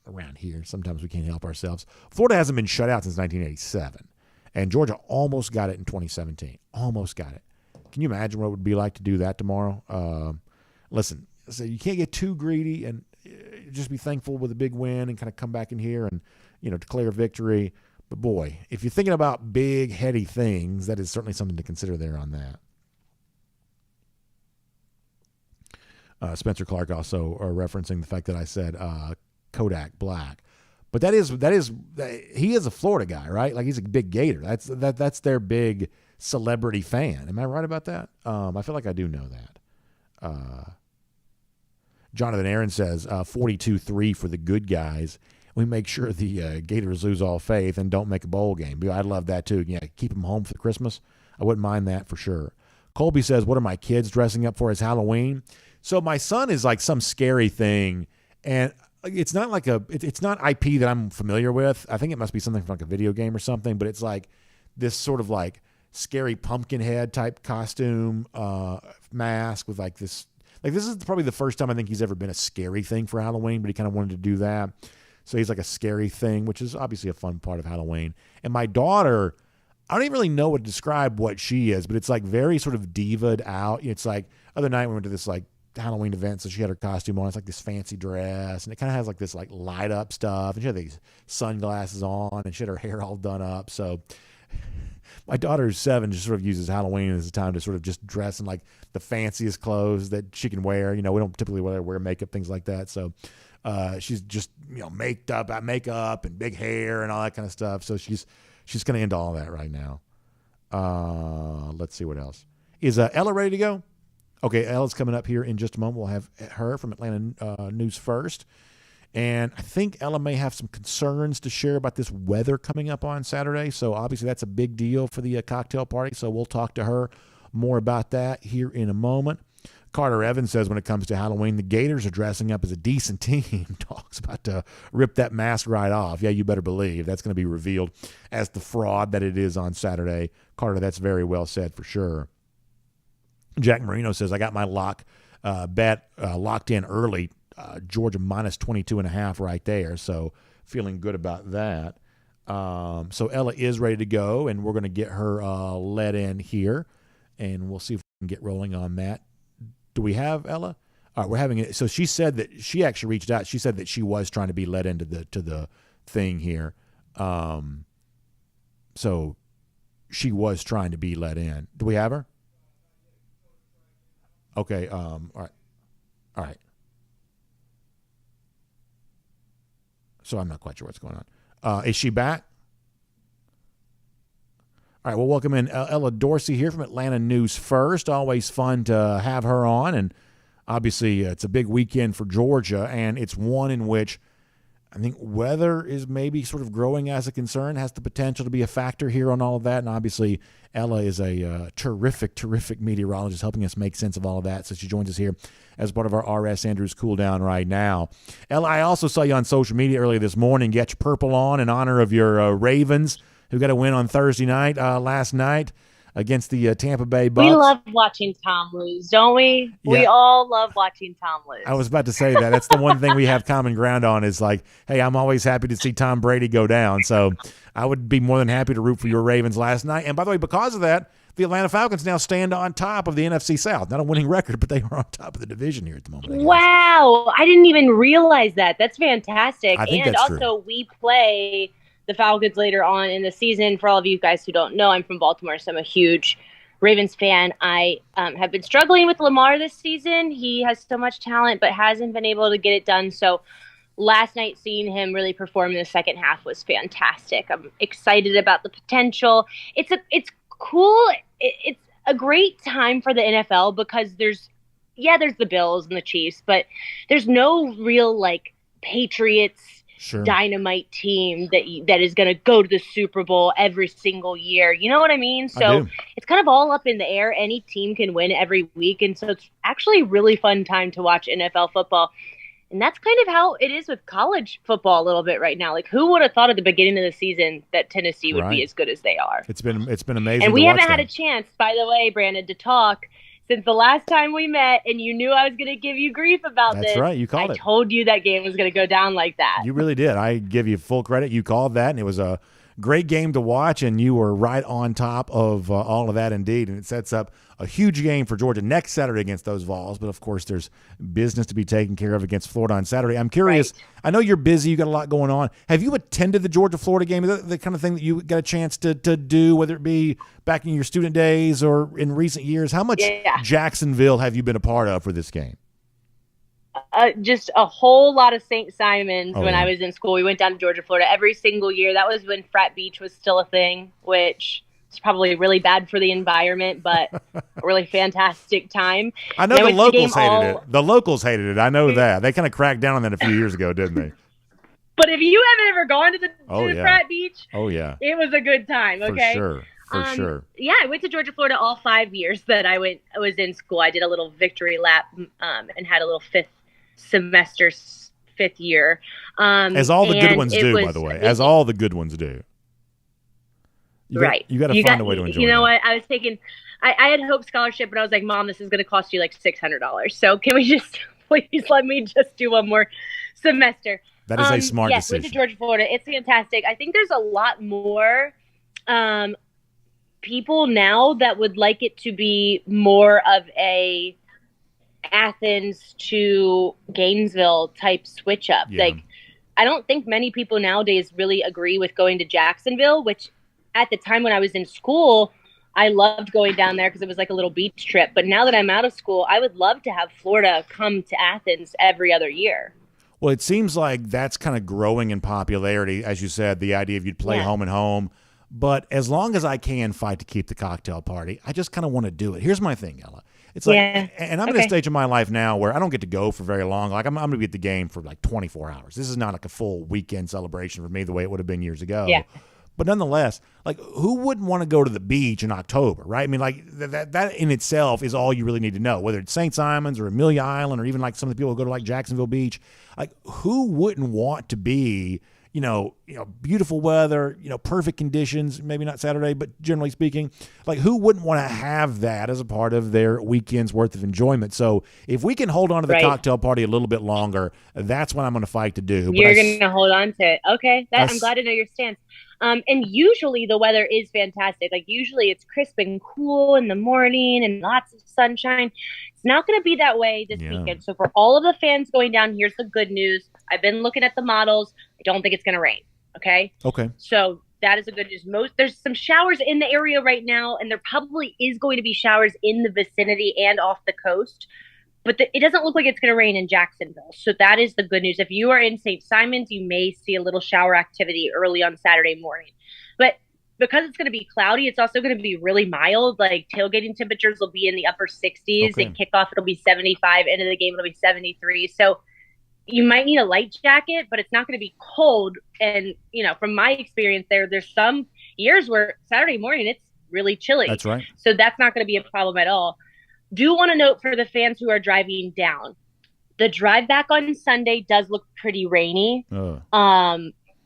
around here sometimes we can't help ourselves. Florida hasn't been shut out since 1987. And Georgia almost got it in 2017. Almost got it. Can you imagine what it would be like to do that tomorrow? Listen, so you can't get too greedy and just be thankful with a big win and kind of come back in here and, declare victory. But, boy, if you're thinking about big, heady things, that is certainly something to consider there on that. Spencer Clark also referencing the fact that I said Kodak Black. But he is a Florida guy, right? Like, he's a big Gator. That's their big celebrity fan. Am I right about that? I feel like I do know that. Jonathan Aaron says 42-3 for the good guys. We make sure the Gators lose all faith and don't make a bowl game. I'd love that too. Yeah, keep them home for Christmas. I wouldn't mind that for sure. Colby says, what are my kids dressing up for as Halloween? So my son is like some scary thing, and it's not like it's not IP that I'm familiar with. I think it must be something from like a video game or something, but it's like this sort of like scary pumpkin head type costume, mask with like this. Like this is probably the first time I think he's ever been a scary thing for Halloween, but he kind of wanted to do that. So he's like a scary thing, which is obviously a fun part of Halloween. And my daughter, I don't even really know what to describe what she is, but it's like very sort of diva'd out. It's like other night we went to this like Halloween event, so she had her costume on. It's like this fancy dress, and it kind of has like this like light up stuff, and she had these sunglasses on, and she had her hair all done up. So my daughter who's 7 just sort of uses Halloween as a time to sort of just dress in like the fanciest clothes that she can wear. You know, we don't typically wear makeup, things like that. So she's just, you know, makeup and big hair and all that kind of stuff. So she's kind of into all that right now. Let's see what else. Is Ella ready to go? Okay, Ella's coming up here in just a moment. We'll have her from Atlanta News First. And I think Ella may have some concerns to share about this weather coming up on Saturday. So obviously that's a big deal for the cocktail party. So we'll talk to her more about that here in a moment. Carter Evans says when it comes to Halloween, the Gators are dressing up as a decent team. Talks about to rip that mask right off. Yeah, you better believe that's going to be revealed as the fraud that it is on Saturday. Carter, that's very well said for sure. Jack Marino says, I got my bet locked in early. Georgia minus 22.5 right there. So feeling good about that. So Ella is ready to go, and we're going to get her let in here, and we'll see if we can get rolling on that. Do we have Ella? All right, we're having it. So she said that she actually reached out. She said that she was trying to be let into the thing here. So she was trying to be let in. Do we have her? Okay. All right. So I'm not quite sure what's going on. Is she back? All right, well, welcome in Ella Dorsey here from Atlanta News First. Always fun to have her on, and obviously it's a big weekend for Georgia, and it's one in which I think weather is maybe sort of growing as a concern, has the potential to be a factor here on all of that, and obviously Ella is a terrific meteorologist helping us make sense of all of that, so she joins us here as part of our R.S. Andrews cool down right now. Ella, I also saw you on social media earlier this morning, get your purple on in honor of your Ravens, who got a win on Thursday night, last night, against the Tampa Bay Bucks. We love watching Tom lose, don't we? Yeah. We all love watching Tom lose. I was about to say that. That's the one thing we have common ground on is like, hey, I'm always happy to see Tom Brady go down. So I would be more than happy to root for your Ravens last night. And by the way, because of that, the Atlanta Falcons now stand on top of the NFC South. Not a winning record, but they are on top of the division here at the moment. Wow. I didn't even realize that. That's fantastic. I think and that's also true. We play the Falcons later on in the season. For all of you guys who don't know, I'm from Baltimore, so I'm a huge Ravens fan. I have been struggling with Lamar this season. He has so much talent, but hasn't been able to get it done. So last night, seeing him really perform in the second half was fantastic. I'm excited about the potential. It's cool. It's a great time for the NFL because there's the Bills and the Chiefs, but there's no real like Patriots dynamite team that is going to go to the Super Bowl every single year. You know what I mean? So it's kind of all up in the air. Any team can win every week. And so it's actually a really fun time to watch NFL football. And that's kind of how it is with college football a little bit right now. Like, who would have thought at the beginning of the season that Tennessee would be as good as they are? It's been amazing. And we haven't had a chance, by the way, Brandon, to talk since the last time we met, and you knew I was going to give you grief about this. That's right. You called it. I told you that game was going to go down like that. You really did. I give you full credit. You called that, and it was a great game to watch, and you were right on top of all of that indeed, and it sets up a huge game for Georgia next Saturday against those Vols, but of course there's business to be taken care of against Florida on Saturday. I'm curious, I know you're busy, you got a lot going on. Have you attended the Georgia-Florida game? Is that the kind of thing that you got a chance to do, whether it be back in your student days or in recent years? How much Jacksonville have you been a part of for this game? Just a whole lot of St. Simon's when I was in school. We went down to Georgia, Florida every single year. That was when Frat Beach was still a thing, which is probably really bad for the environment, but a really fantastic time. I know the locals hated it. The locals hated it. I know that. They kind of cracked down on that a few years ago, didn't they? But if you haven't ever gone to the Frat Beach, it was a good time, okay? For sure. Yeah, I went to Georgia, Florida all 5 years that I was in school. I did a little victory lap and had a little fifth fifth year. As all the good ones do, by the way. As all the good ones do. You got to find a way to enjoy it. You know what? I was thinking, I had Hope Scholarship, but I was like, Mom, this is going to cost you like $600. So can we just please let me just do one more semester? That is a smart decision. With the Georgia, Florida, it's fantastic. I think there's a lot more people now that would like it to be more of a Athens to Gainesville type switch up. Yeah. Like, I don't think many people nowadays really agree with going to Jacksonville, which at the time when I was in school, I loved going down there because it was like a little beach trip. But now that I'm out of school, I would love to have Florida come to Athens every other year. Well, it seems like that's kind of growing in popularity, as you said, the idea of you'd play home and home. But as long as I can fight to keep the cocktail party, I just kind of want to do it. Here's my thing, Ella. It's like, and I'm at a stage in my life now where I don't get to go for very long. Like I'm going to be at the game for like 24 hours. This is not like a full weekend celebration for me the way it would have been years ago. Yeah. But nonetheless, like who wouldn't want to go to the beach in October, right? I mean, like that in itself is all you really need to know. Whether it's St. Simon's or Amelia Island or even like some of the people who go to like Jacksonville Beach, like who wouldn't want to be, beautiful weather, perfect conditions, maybe not Saturday, but generally speaking, like who wouldn't want to have that as a part of their weekend's worth of enjoyment? So if we can hold on to the cocktail party a little bit longer, that's what I'm going to fight to do. You're going to hold on to it. Okay. I'm glad to know your stance. And usually the weather is fantastic. Like usually it's crisp and cool in the morning and lots of sunshine. It's not going to be that way this weekend. So for all of the fans going down, here's the good news. I've been looking at the models. I don't think it's going to rain. Okay. So that is the good news. There's some showers in the area right now, and there probably is going to be showers in the vicinity and off the coast. But it doesn't look like it's going to rain in Jacksonville. So that is the good news. If you are in St. Simon's, you may see a little shower activity early on Saturday morning. But because it's going to be cloudy, it's also going to be really mild. Like tailgating temperatures will be in the upper 60s. And kickoff, it'll be 75. End of the game, it'll be 73. So you might need a light jacket, but it's not going to be cold. And, from my experience there's some years where Saturday morning, it's really chilly. That's right. So that's not going to be a problem at all. Do want to note for the fans who are driving down, the drive back on Sunday does look pretty rainy.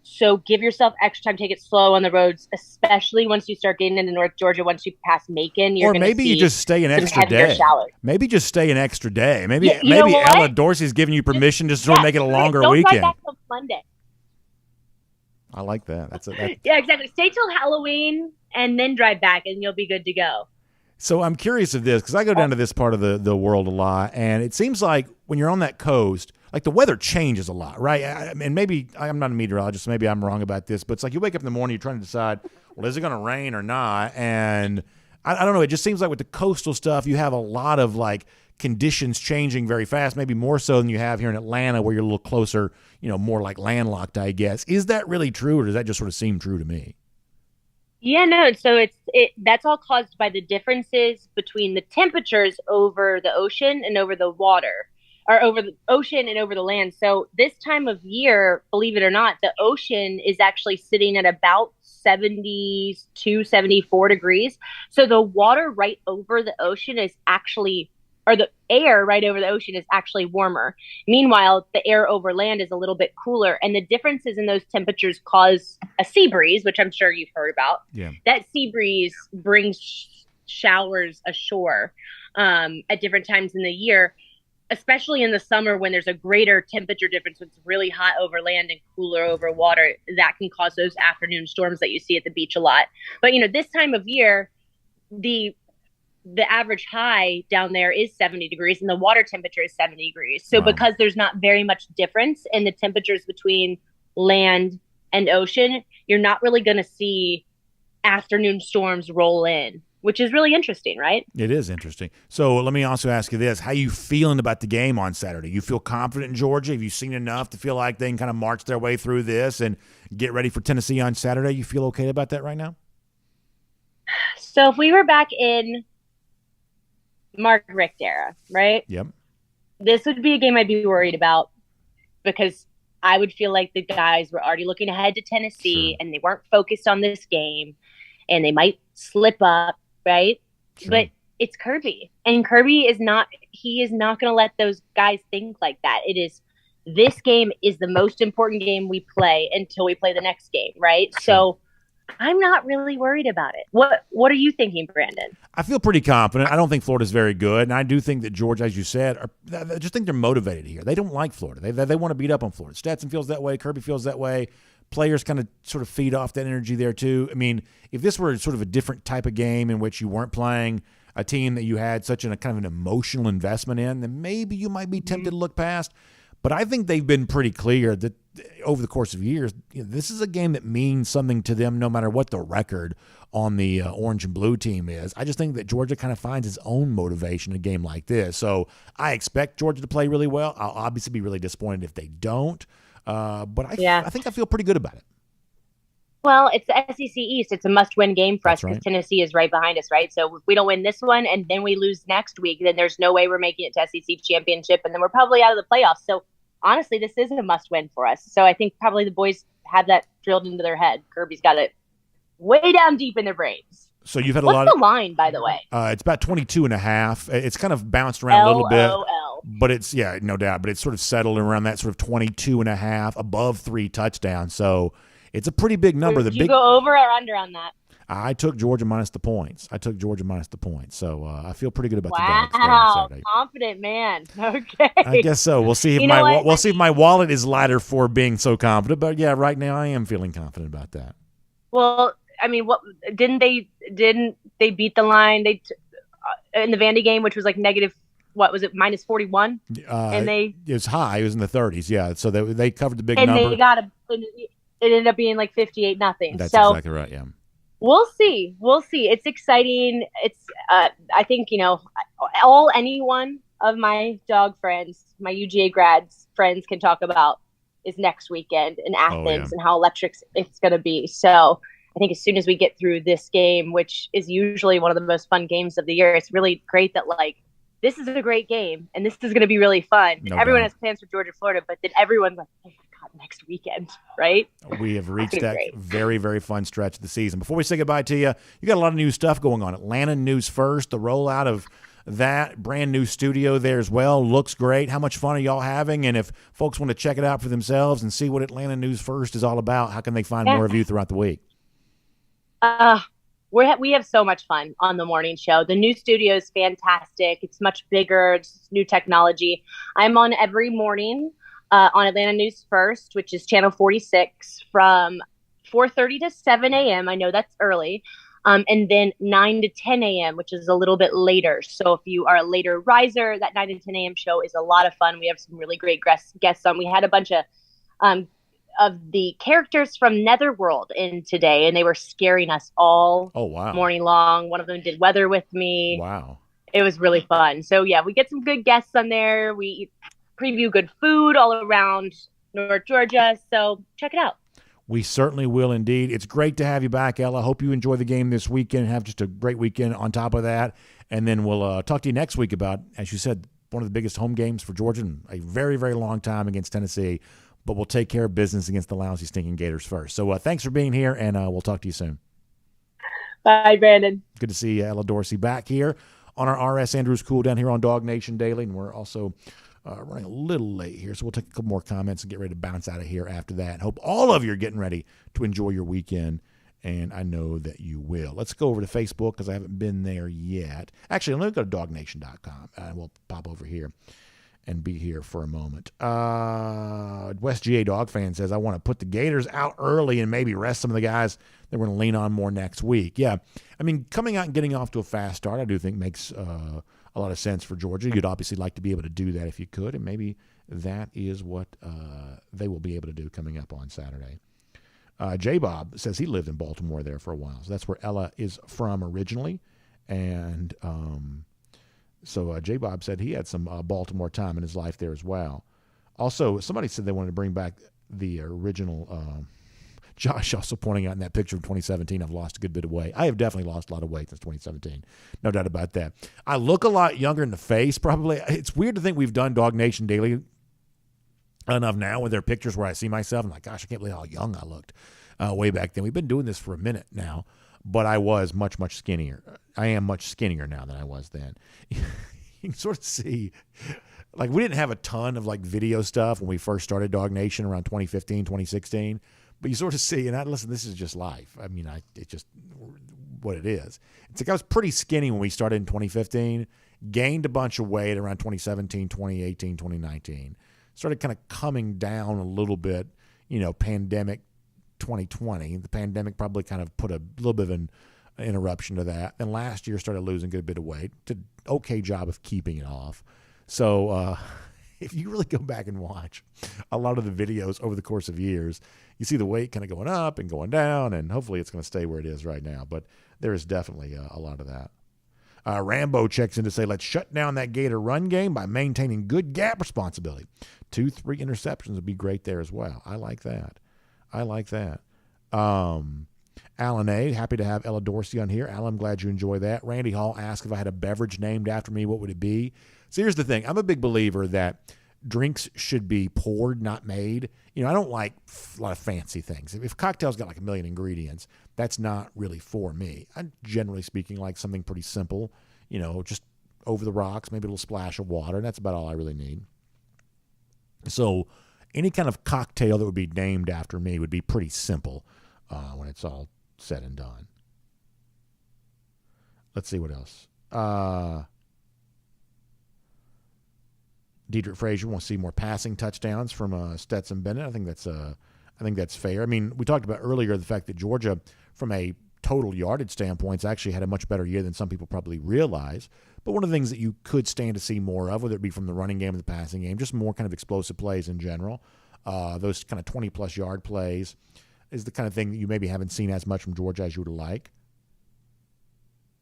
So give yourself extra time, take it slow on the roads, especially once you start getting into North Georgia. Once you pass Macon, you're going to see you just stay an extra day. Maybe just stay an extra day. Maybe Ella Dorsey's giving you permission just to sort of make it a longer weekend. Don't drive back till Monday. I like that. Yeah, exactly. Stay till Halloween and then drive back, and you'll be good to go. So I'm curious of this because I go down to this part of the world a lot, and it seems like when you're on that coast, like the weather changes a lot, right? And maybe I'm not a meteorologist, so maybe I'm wrong about this, but it's like you wake up in the morning, you're trying to decide, well, is it going to rain or not? And I don't know. It just seems like with the coastal stuff, you have a lot of like conditions changing very fast, maybe more so than you have here in Atlanta, where you're a little closer, more like landlocked, I guess. Is that really true, or does that just sort of seem true to me? Yeah, no. So that's all caused by the differences between the temperatures over the ocean and over the water, or over the ocean and over the land. So this time of year, believe it or not, the ocean is actually sitting at about 72, 74 degrees. So the water right over the ocean is actually, or the air right over the ocean is actually warmer. Meanwhile, the air over land is a little bit cooler. And the differences in those temperatures cause a sea breeze, which I'm sure you've heard about. Yeah. That sea breeze brings showers ashore at different times in the year, especially in the summer when there's a greater temperature difference. When it's really hot over land and cooler over water, that can cause those afternoon storms that you see at the beach a lot. But, this time of year, the average high down there is 70 degrees and the water temperature is 70 degrees. So because there's not very much difference in the temperatures between land and ocean, you're not really going to see afternoon storms roll in, which is really interesting, right? It is interesting. So let me also ask you this. How you feeling about the game on Saturday? You feel confident in Georgia? Have you seen enough to feel like they can kind of march their way through this and get ready for Tennessee on Saturday? You feel okay about that right now? So if we were back in Mark Richt era, right? Yep. This would be a game I'd be worried about because I would feel like the guys were already looking ahead to Tennessee and they weren't focused on this game and they might slip up, right? Sure. But it's Kirby, and Kirby is not going to let those guys think like that. It is this game is the most important game we play until we play the next game, right? Sure. So I'm not really worried about it. What are you thinking, Brandon? I feel pretty confident. I don't think Florida's very good, and I do think that Georgia, as you said, I just think they're motivated here. They don't like Florida. They want to beat up on Florida. Stetson feels that way. Kirby feels that way. Players kind of sort of feed off that energy there too. I mean, if this were sort of a different type of game in which you weren't playing a team that you had such a kind of an emotional investment in, then maybe you might be tempted to look past. But I think they've been pretty clear that over the course of years, this is a game that means something to them no matter what the record on the orange and blue team is. I just think that Georgia kind of finds its own motivation in a game like this. So I expect Georgia to play really well. I'll obviously be really disappointed if they don't. But I think I feel pretty good about it. Well, it's the SEC East. It's a must-win game for us because right. Tennessee is right behind us, right? So if we don't win this one and then we lose next week, then there's no way we're making it to SEC championship, and then we're probably out of the playoffs. So honestly, this is a must-win for us. So I think probably the boys have that drilled into their head. Kirby's got it way down deep in their brains. So you've had a What's lot the of line, by the way? It's about 22.5. It's kind of bounced around a little bit. LOL. But it's, yeah, no doubt. But it's sort of settled around that sort of 22.5, above 3 touchdowns. So it's a pretty big number. Did you go over or under on that? I took Georgia minus the points. So I feel pretty good about the Wow, Dogs on Saturday. confident man. Okay. I guess so. We'll see if see if my wallet is lighter for being so confident. But yeah, right now I am feeling confident about that. Well, I mean, what didn't they beat the line? They in the Vandy game, which was like negative. What was it, minus 41? And it was high. It was in the 30s. Yeah. So they covered the big and number. They got it ended up being like 58-0. That's so exactly right. Yeah. We'll see. It's exciting. It's I think any one of my dog friends, my UGA grads friends can talk about is next weekend in Athens and how electric it's going to be. So I think as soon as we get through this game, which is usually one of the most fun games of the year, it's really great that this is a great game and this is going to be really fun. No Everyone doubt. has plans for Georgia, Florida, but then everyone's like, oh my God, next weekend, right? We have reached that great. very, very fun stretch of the season. Before we say goodbye to you, you got a lot of new stuff going on. Atlanta News First, the rollout of that brand new studio there as well. Looks great. How much fun are y'all having? And if folks want to check it out for themselves and see what Atlanta News First is all about, how can they find more of you throughout the week? We have so much fun on the morning show. The new studio is fantastic. It's much bigger. It's new technology. I'm on every morning on Atlanta News First, which is channel 46 from 4:30 to 7 a.m. I know that's early. And then 9 to 10 a.m., which is a little bit later. So if you are a later riser, that 9 to 10 a.m. show is a lot of fun. We have some really great guests on. We had a bunch of the characters from Netherworld in today, and they were scaring us all morning long. One of them did weather with me. Wow. It was really fun. So, yeah, we get some good guests on there. We preview good food all around North Georgia. So check it out. We certainly will indeed. It's great to have you back, Ella. Hope you enjoy the game this weekend and have just a great weekend on top of that. And then we'll talk to you next week about, as you said, one of the biggest home games for Georgia in a very, very long time against Tennessee. But we'll take care of business against the lousy, stinking Gators first. So thanks for being here, and we'll talk to you soon. Bye, Brandon. Good to see Ella Dorsey back here on our R.S. Andrews Cool down here on DawgNation Daily, and we're also running a little late here, so we'll take a couple more comments and get ready to bounce out of here after that. Hope all of you are getting ready to enjoy your weekend, and I know that you will. Let's go over to Facebook because I haven't been there yet. Actually, let me go to DawgNation.com, and we'll pop over here and be here for a moment. West GA Dog Fan says, I want to put the Gators out early and maybe rest some of the guys that we're going to lean on more next week. Yeah, I mean, coming out and getting off to a fast start, I do think makes a lot of sense for Georgia. You'd obviously like to be able to do that if you could, and maybe that is what they will be able to do coming up on Saturday. J-Bob says he lived in Baltimore there for a while, so that's where Ella is from originally, and so J-Bob said he had some Baltimore time in his life there as well. Also, somebody said they wanted to bring back the original. Josh also pointing out in that picture of 2017, I've lost a good bit of weight. I have definitely lost a lot of weight since 2017. No doubt about that. I look a lot younger in the face, probably. It's weird to think we've done DawgNation Daily enough now with their pictures where I see myself. I'm like, gosh, I can't believe how young I looked way back then. We've been doing this for a minute now, but I was much, much skinnier. I am much skinnier now than I was then. You can sort of see like we didn't have a ton of like video stuff when we first started Dog Nation around 2015, 2016. But you sort of see, and listen, this is just life. I mean, it's just what it is. It's like I was pretty skinny when we started in 2015, gained a bunch of weight around 2017, 2018, 2019. Started kind of coming down a little bit, pandemic 2020. The pandemic probably kind of put a little bit of an interruption to that. And last year started losing a good bit of weight. Did an okay job of keeping it off. So if you really go back and watch a lot of the videos over the course of years, you see the weight kind of going up and going down, and hopefully it's going to stay where it is right now. But there is definitely a lot of that. Rambo checks in to say, let's shut down that Gator run game by maintaining good gap responsibility. 2-3 interceptions would be great there as well. I like that. Alan A., happy to have Ella Dorsey on here. Alan, I'm glad you enjoy that. Randy Hall asked if I had a beverage named after me, what would it be? So here's the thing. I'm a big believer that drinks should be poured, not made. I don't like a lot of fancy things. If a cocktail's got like a million ingredients, that's not really for me. I generally speaking like something pretty simple, just over the rocks, maybe a little splash of water, and that's about all I really need. So any kind of cocktail that would be named after me would be pretty simple when it's all said and done. Let's see what else. Diedrich Frazier wants to see more passing touchdowns from Stetson Bennett. I think that's fair. I mean, we talked about earlier the fact that Georgia, from a total yardage standpoint, actually had a much better year than some people probably realize. But one of the things that you could stand to see more of, whether it be from the running game or the passing game, just more kind of explosive plays in general, those kind of 20-plus yard plays is the kind of thing that you maybe haven't seen as much from Georgia as you would like.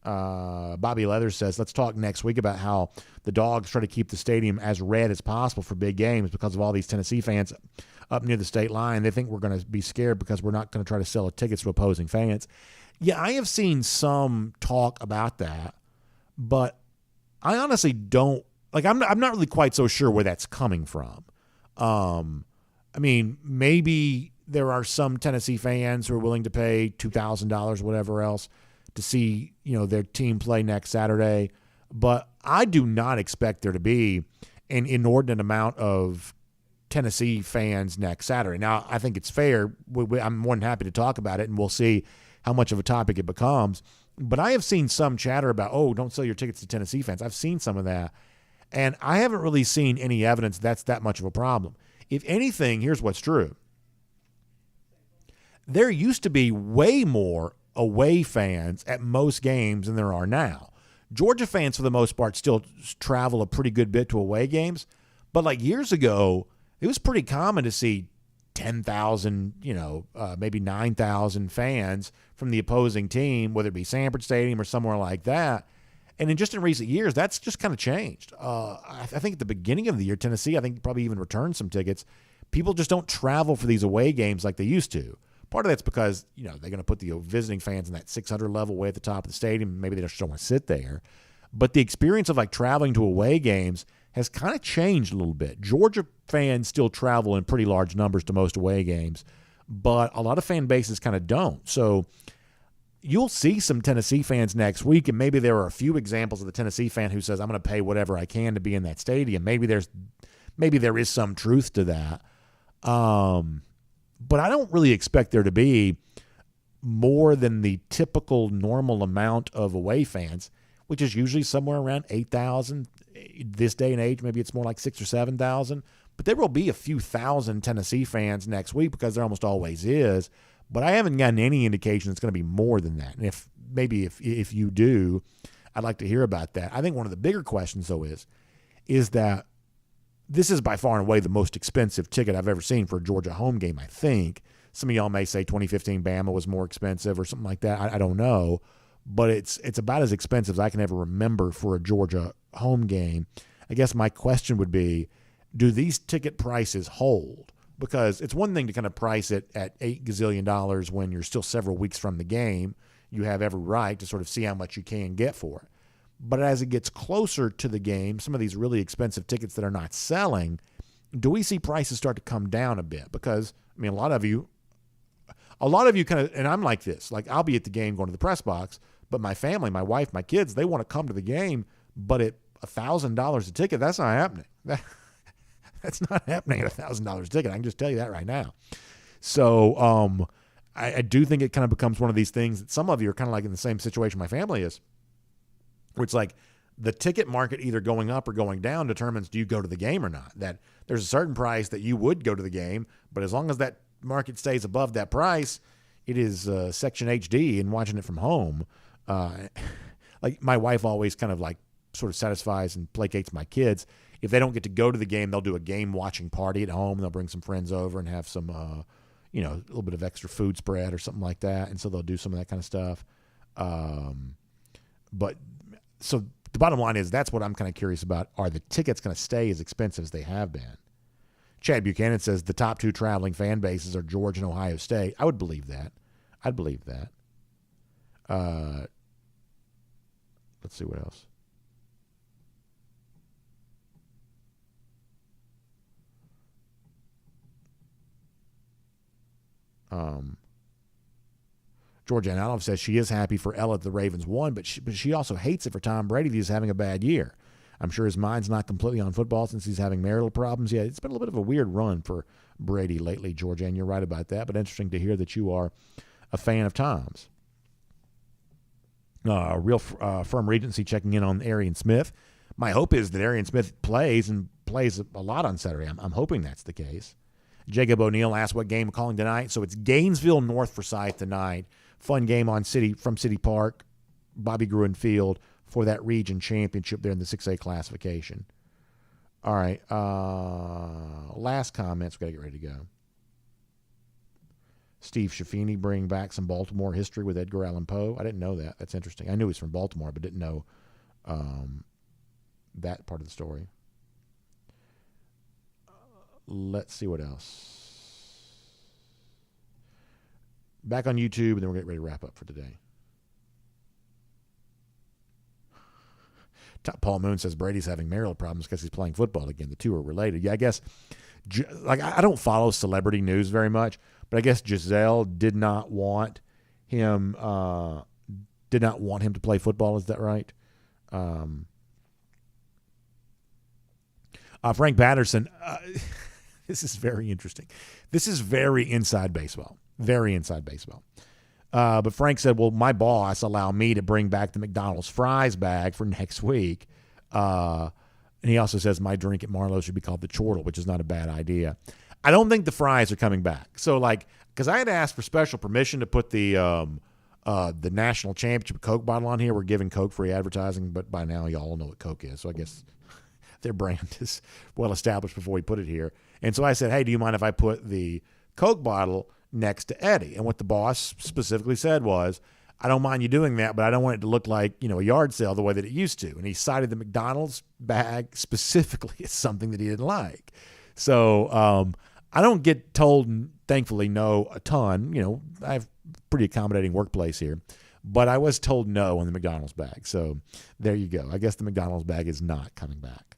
Bobby Leathers says, let's talk next week about how the Dogs try to keep the stadium as red as possible for big games because of all these Tennessee fans up near the state line. They think we're going to be scared because we're not going to try to sell tickets to opposing fans. Yeah, I have seen some talk about that, but I honestly don't like. I'm not really quite so sure where that's coming from. I mean, maybe there are some Tennessee fans who are willing to pay $2,000, whatever else, to see their team play next Saturday, but I do not expect there to be an inordinate amount of Tennessee fans next Saturday. Now, I think it's fair. I'm more than happy to talk about it, and we'll see how much of a topic it becomes. But I have seen some chatter about, don't sell your tickets to Tennessee fans. I've seen some of that, and I haven't really seen any evidence that's that much of a problem. If anything, here's what's true. There used to be way more away fans at most games than there are now. Georgia fans, for the most part, still travel a pretty good bit to away games. But like years ago, it was pretty common to see 10,000, maybe 9,000 fans from the opposing team, whether it be Sanford Stadium or somewhere like that. And in recent years, that's just kind of changed. I think at the beginning of the year, Tennessee, I think probably even returned some tickets. People just don't travel for these away games like they used to. Part of that's because, they're going to put the visiting fans in that 600 level way at the top of the stadium. Maybe they just don't want to sit there. But the experience of like traveling to away games has kind of changed a little bit. Georgia fans still travel in pretty large numbers to most away games, but a lot of fan bases kind of don't. So you'll see some Tennessee fans next week, and maybe there are a few examples of the Tennessee fan who says, I'm going to pay whatever I can to be in that stadium. Maybe there is some truth to that. But I don't really expect there to be more than the typical normal amount of away fans, which is usually somewhere around 8,000. This day and age, maybe it's more like 6,000 or 7,000. But there will be a few thousand Tennessee fans next week because there almost always is. But I haven't gotten any indication it's going to be more than that. And if you do, I'd like to hear about that. I think one of the bigger questions, though, is that this is by far and away the most expensive ticket I've ever seen for a Georgia home game, I think. Some of y'all may say 2015 Bama was more expensive or something like that. I don't know. But it's about as expensive as I can ever remember for a Georgia home game. I guess my question would be, do these ticket prices hold? Because it's one thing to kind of price it at $8 gazillion when you're still several weeks from the game. You have every right to sort of see how much you can get for it. But as it gets closer to the game, some of these really expensive tickets that are not selling, do we see prices start to come down a bit? Because, I mean, a lot of you kind of, and I'm like this, like I'll be at the game going to the press box, but my family, my wife, my kids, they want to come to the game, but at $1,000 a ticket, that's not happening. That's not happening at $1,000 ticket. I can just tell you that right now. So I do think it kind of becomes one of these things that some of you are kind of like in the same situation my family is, where it's like the ticket market either going up or going down determines do you go to the game or not. That there's a certain price that you would go to the game, but as long as that market stays above that price, it is Section HD and watching it from home. Like my wife always kind of like sort of satisfies and placates my kids. If they don't get to go to the game, they'll do a game watching party at home. They'll bring some friends over and have some, a little bit of extra food spread or something like that. And so they'll do some of that kind of stuff. But so the bottom line is that's what I'm kind of curious about. Are the tickets going to stay as expensive as they have been? Chad Buchanan says the top two traveling fan bases are Georgia and Ohio State. I would believe that. I'd believe that. Let's see what else. Georgia Analov says she is happy for Ella that the Ravens won, but she also hates it for Tom Brady that he's having a bad year. I'm sure his mind's not completely on football since he's having marital problems. Yeah, it's been a little bit of a weird run for Brady lately, Georgia, and you're right about that, but interesting to hear that you are a fan of Tom's. Real Firm Regency checking in on Arian Smith. My hope is that Arian Smith plays a lot on Saturday. I'm hoping that's the case. Jacob O'Neill asked what game we're calling tonight. So it's Gainesville North Forsyth tonight. Fun game from City Park, Bobby Gruen Field for that region championship there in the 6A classification. All right. Last comments. We got to get ready to go. Steve Schaffini bringing back some Baltimore history with Edgar Allan Poe. I didn't know that. That's interesting. I knew he's from Baltimore, but didn't know that part of the story. Let's see what else. Back on YouTube, and then we're getting ready to wrap up for today. Paul Moon says Brady's having marital problems because he's playing football again. The two are related. Yeah, I guess, I don't follow celebrity news very much, but I guess Giselle did not want him to play football. Is that right? Frank Patterson, this is very interesting. This is very inside baseball. Very inside baseball. But Frank said, well, my boss allowed me to bring back the McDonald's fries bag for next week. And he also says my drink at Marlowe should be called the Chortle, which is not a bad idea. I don't think the fries are coming back. So, because I had asked for special permission to put the national championship Coke bottle on here. We're giving Coke free advertising, but by now y'all know what Coke is. So I guess their brand is well established before we put it here. And so I said, hey, do you mind if I put the Coke bottle next to Eddie? And what the boss specifically said was, I don't mind you doing that, but I don't want it to look like, a yard sale the way that it used to. And he cited the McDonald's bag specifically as something that he didn't like. So I don't get told, thankfully, no a ton. I have a pretty accommodating workplace here. But I was told no on the McDonald's bag. So there you go. I guess the McDonald's bag is not coming back.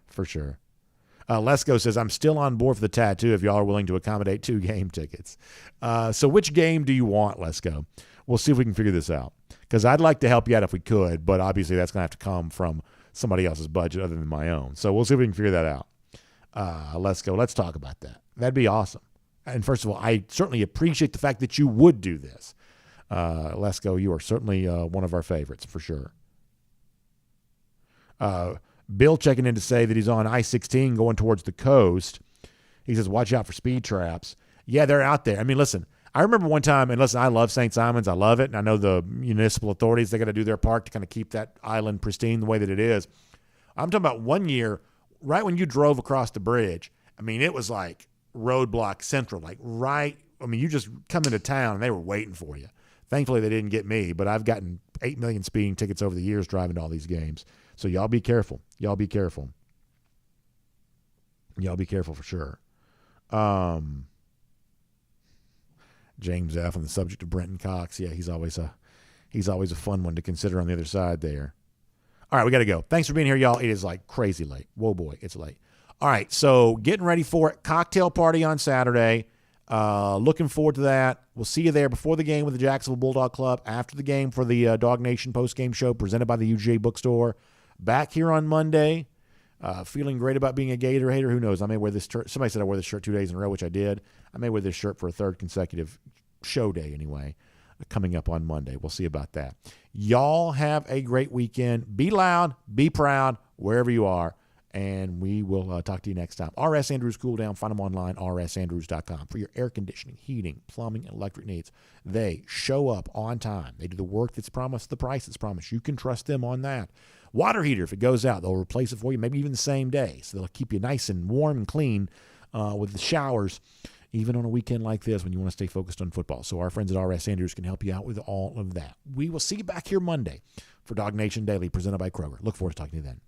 For sure. Lesko says, I'm still on board for the tattoo if y'all are willing to accommodate 2 game tickets. So which game do you want, Lesko? We'll see if we can figure this out. Because I'd like to help you out if we could, but obviously that's going to have to come from somebody else's budget other than my own. So we'll see if we can figure that out. Lesko, let's talk about that. That'd be awesome. And first of all, I certainly appreciate the fact that you would do this. Lesko, you are certainly one of our favorites for sure. Bill checking in to say that he's on I-16 going towards the coast. He says, watch out for speed traps. Yeah, they're out there. I mean, listen, I remember one time, and listen, I love St. Simons. I love it. And I know the municipal authorities, they got to do their part to kind of keep that island pristine the way that it is. I'm talking about one year, right when you drove across the bridge, I mean, it was like roadblock central, you just come into town and they were waiting for you. Thankfully, they didn't get me, but I've gotten 8 million speeding tickets over the years driving to all these games. So y'all be careful. Y'all be careful. Y'all be careful for sure. James F. on the subject of Brenton Cox. Yeah, he's always a fun one to consider on the other side there. All right, we got to go. Thanks for being here, y'all. It is crazy late. Whoa, boy, it's late. All right, so getting ready for it. Cocktail party on Saturday. Looking forward to that. We'll see you there before the game with the Jacksonville Bulldog Club, after the game for the Dog Nation post-game show presented by the UGA Bookstore. Back here on Monday. Feeling great about being a Gator hater. Who knows? I may wear this shirt. Somebody said I wore this shirt 2 days in a row, which I did. I may wear this shirt for a third consecutive show day anyway, coming up on Monday. We'll see about that. Y'all have a great weekend. Be loud, be proud, wherever you are, and we will talk to you next time. RS Andrews Cool Down. Find them online, rsandrews.com, for your air conditioning, heating, plumbing, and electric needs. They show up on time. They do the work that's promised, the price that's promised. You can trust them on that. Water heater, if it goes out, they'll replace it for you, maybe even the same day. So they'll keep you nice and warm and clean with the showers, even on a weekend like this when you want to stay focused on football. So our friends at RS Andrews can help you out with all of that. We will see you back here Monday for DawgNation Daily, presented by Kroger. Look forward to talking to you then.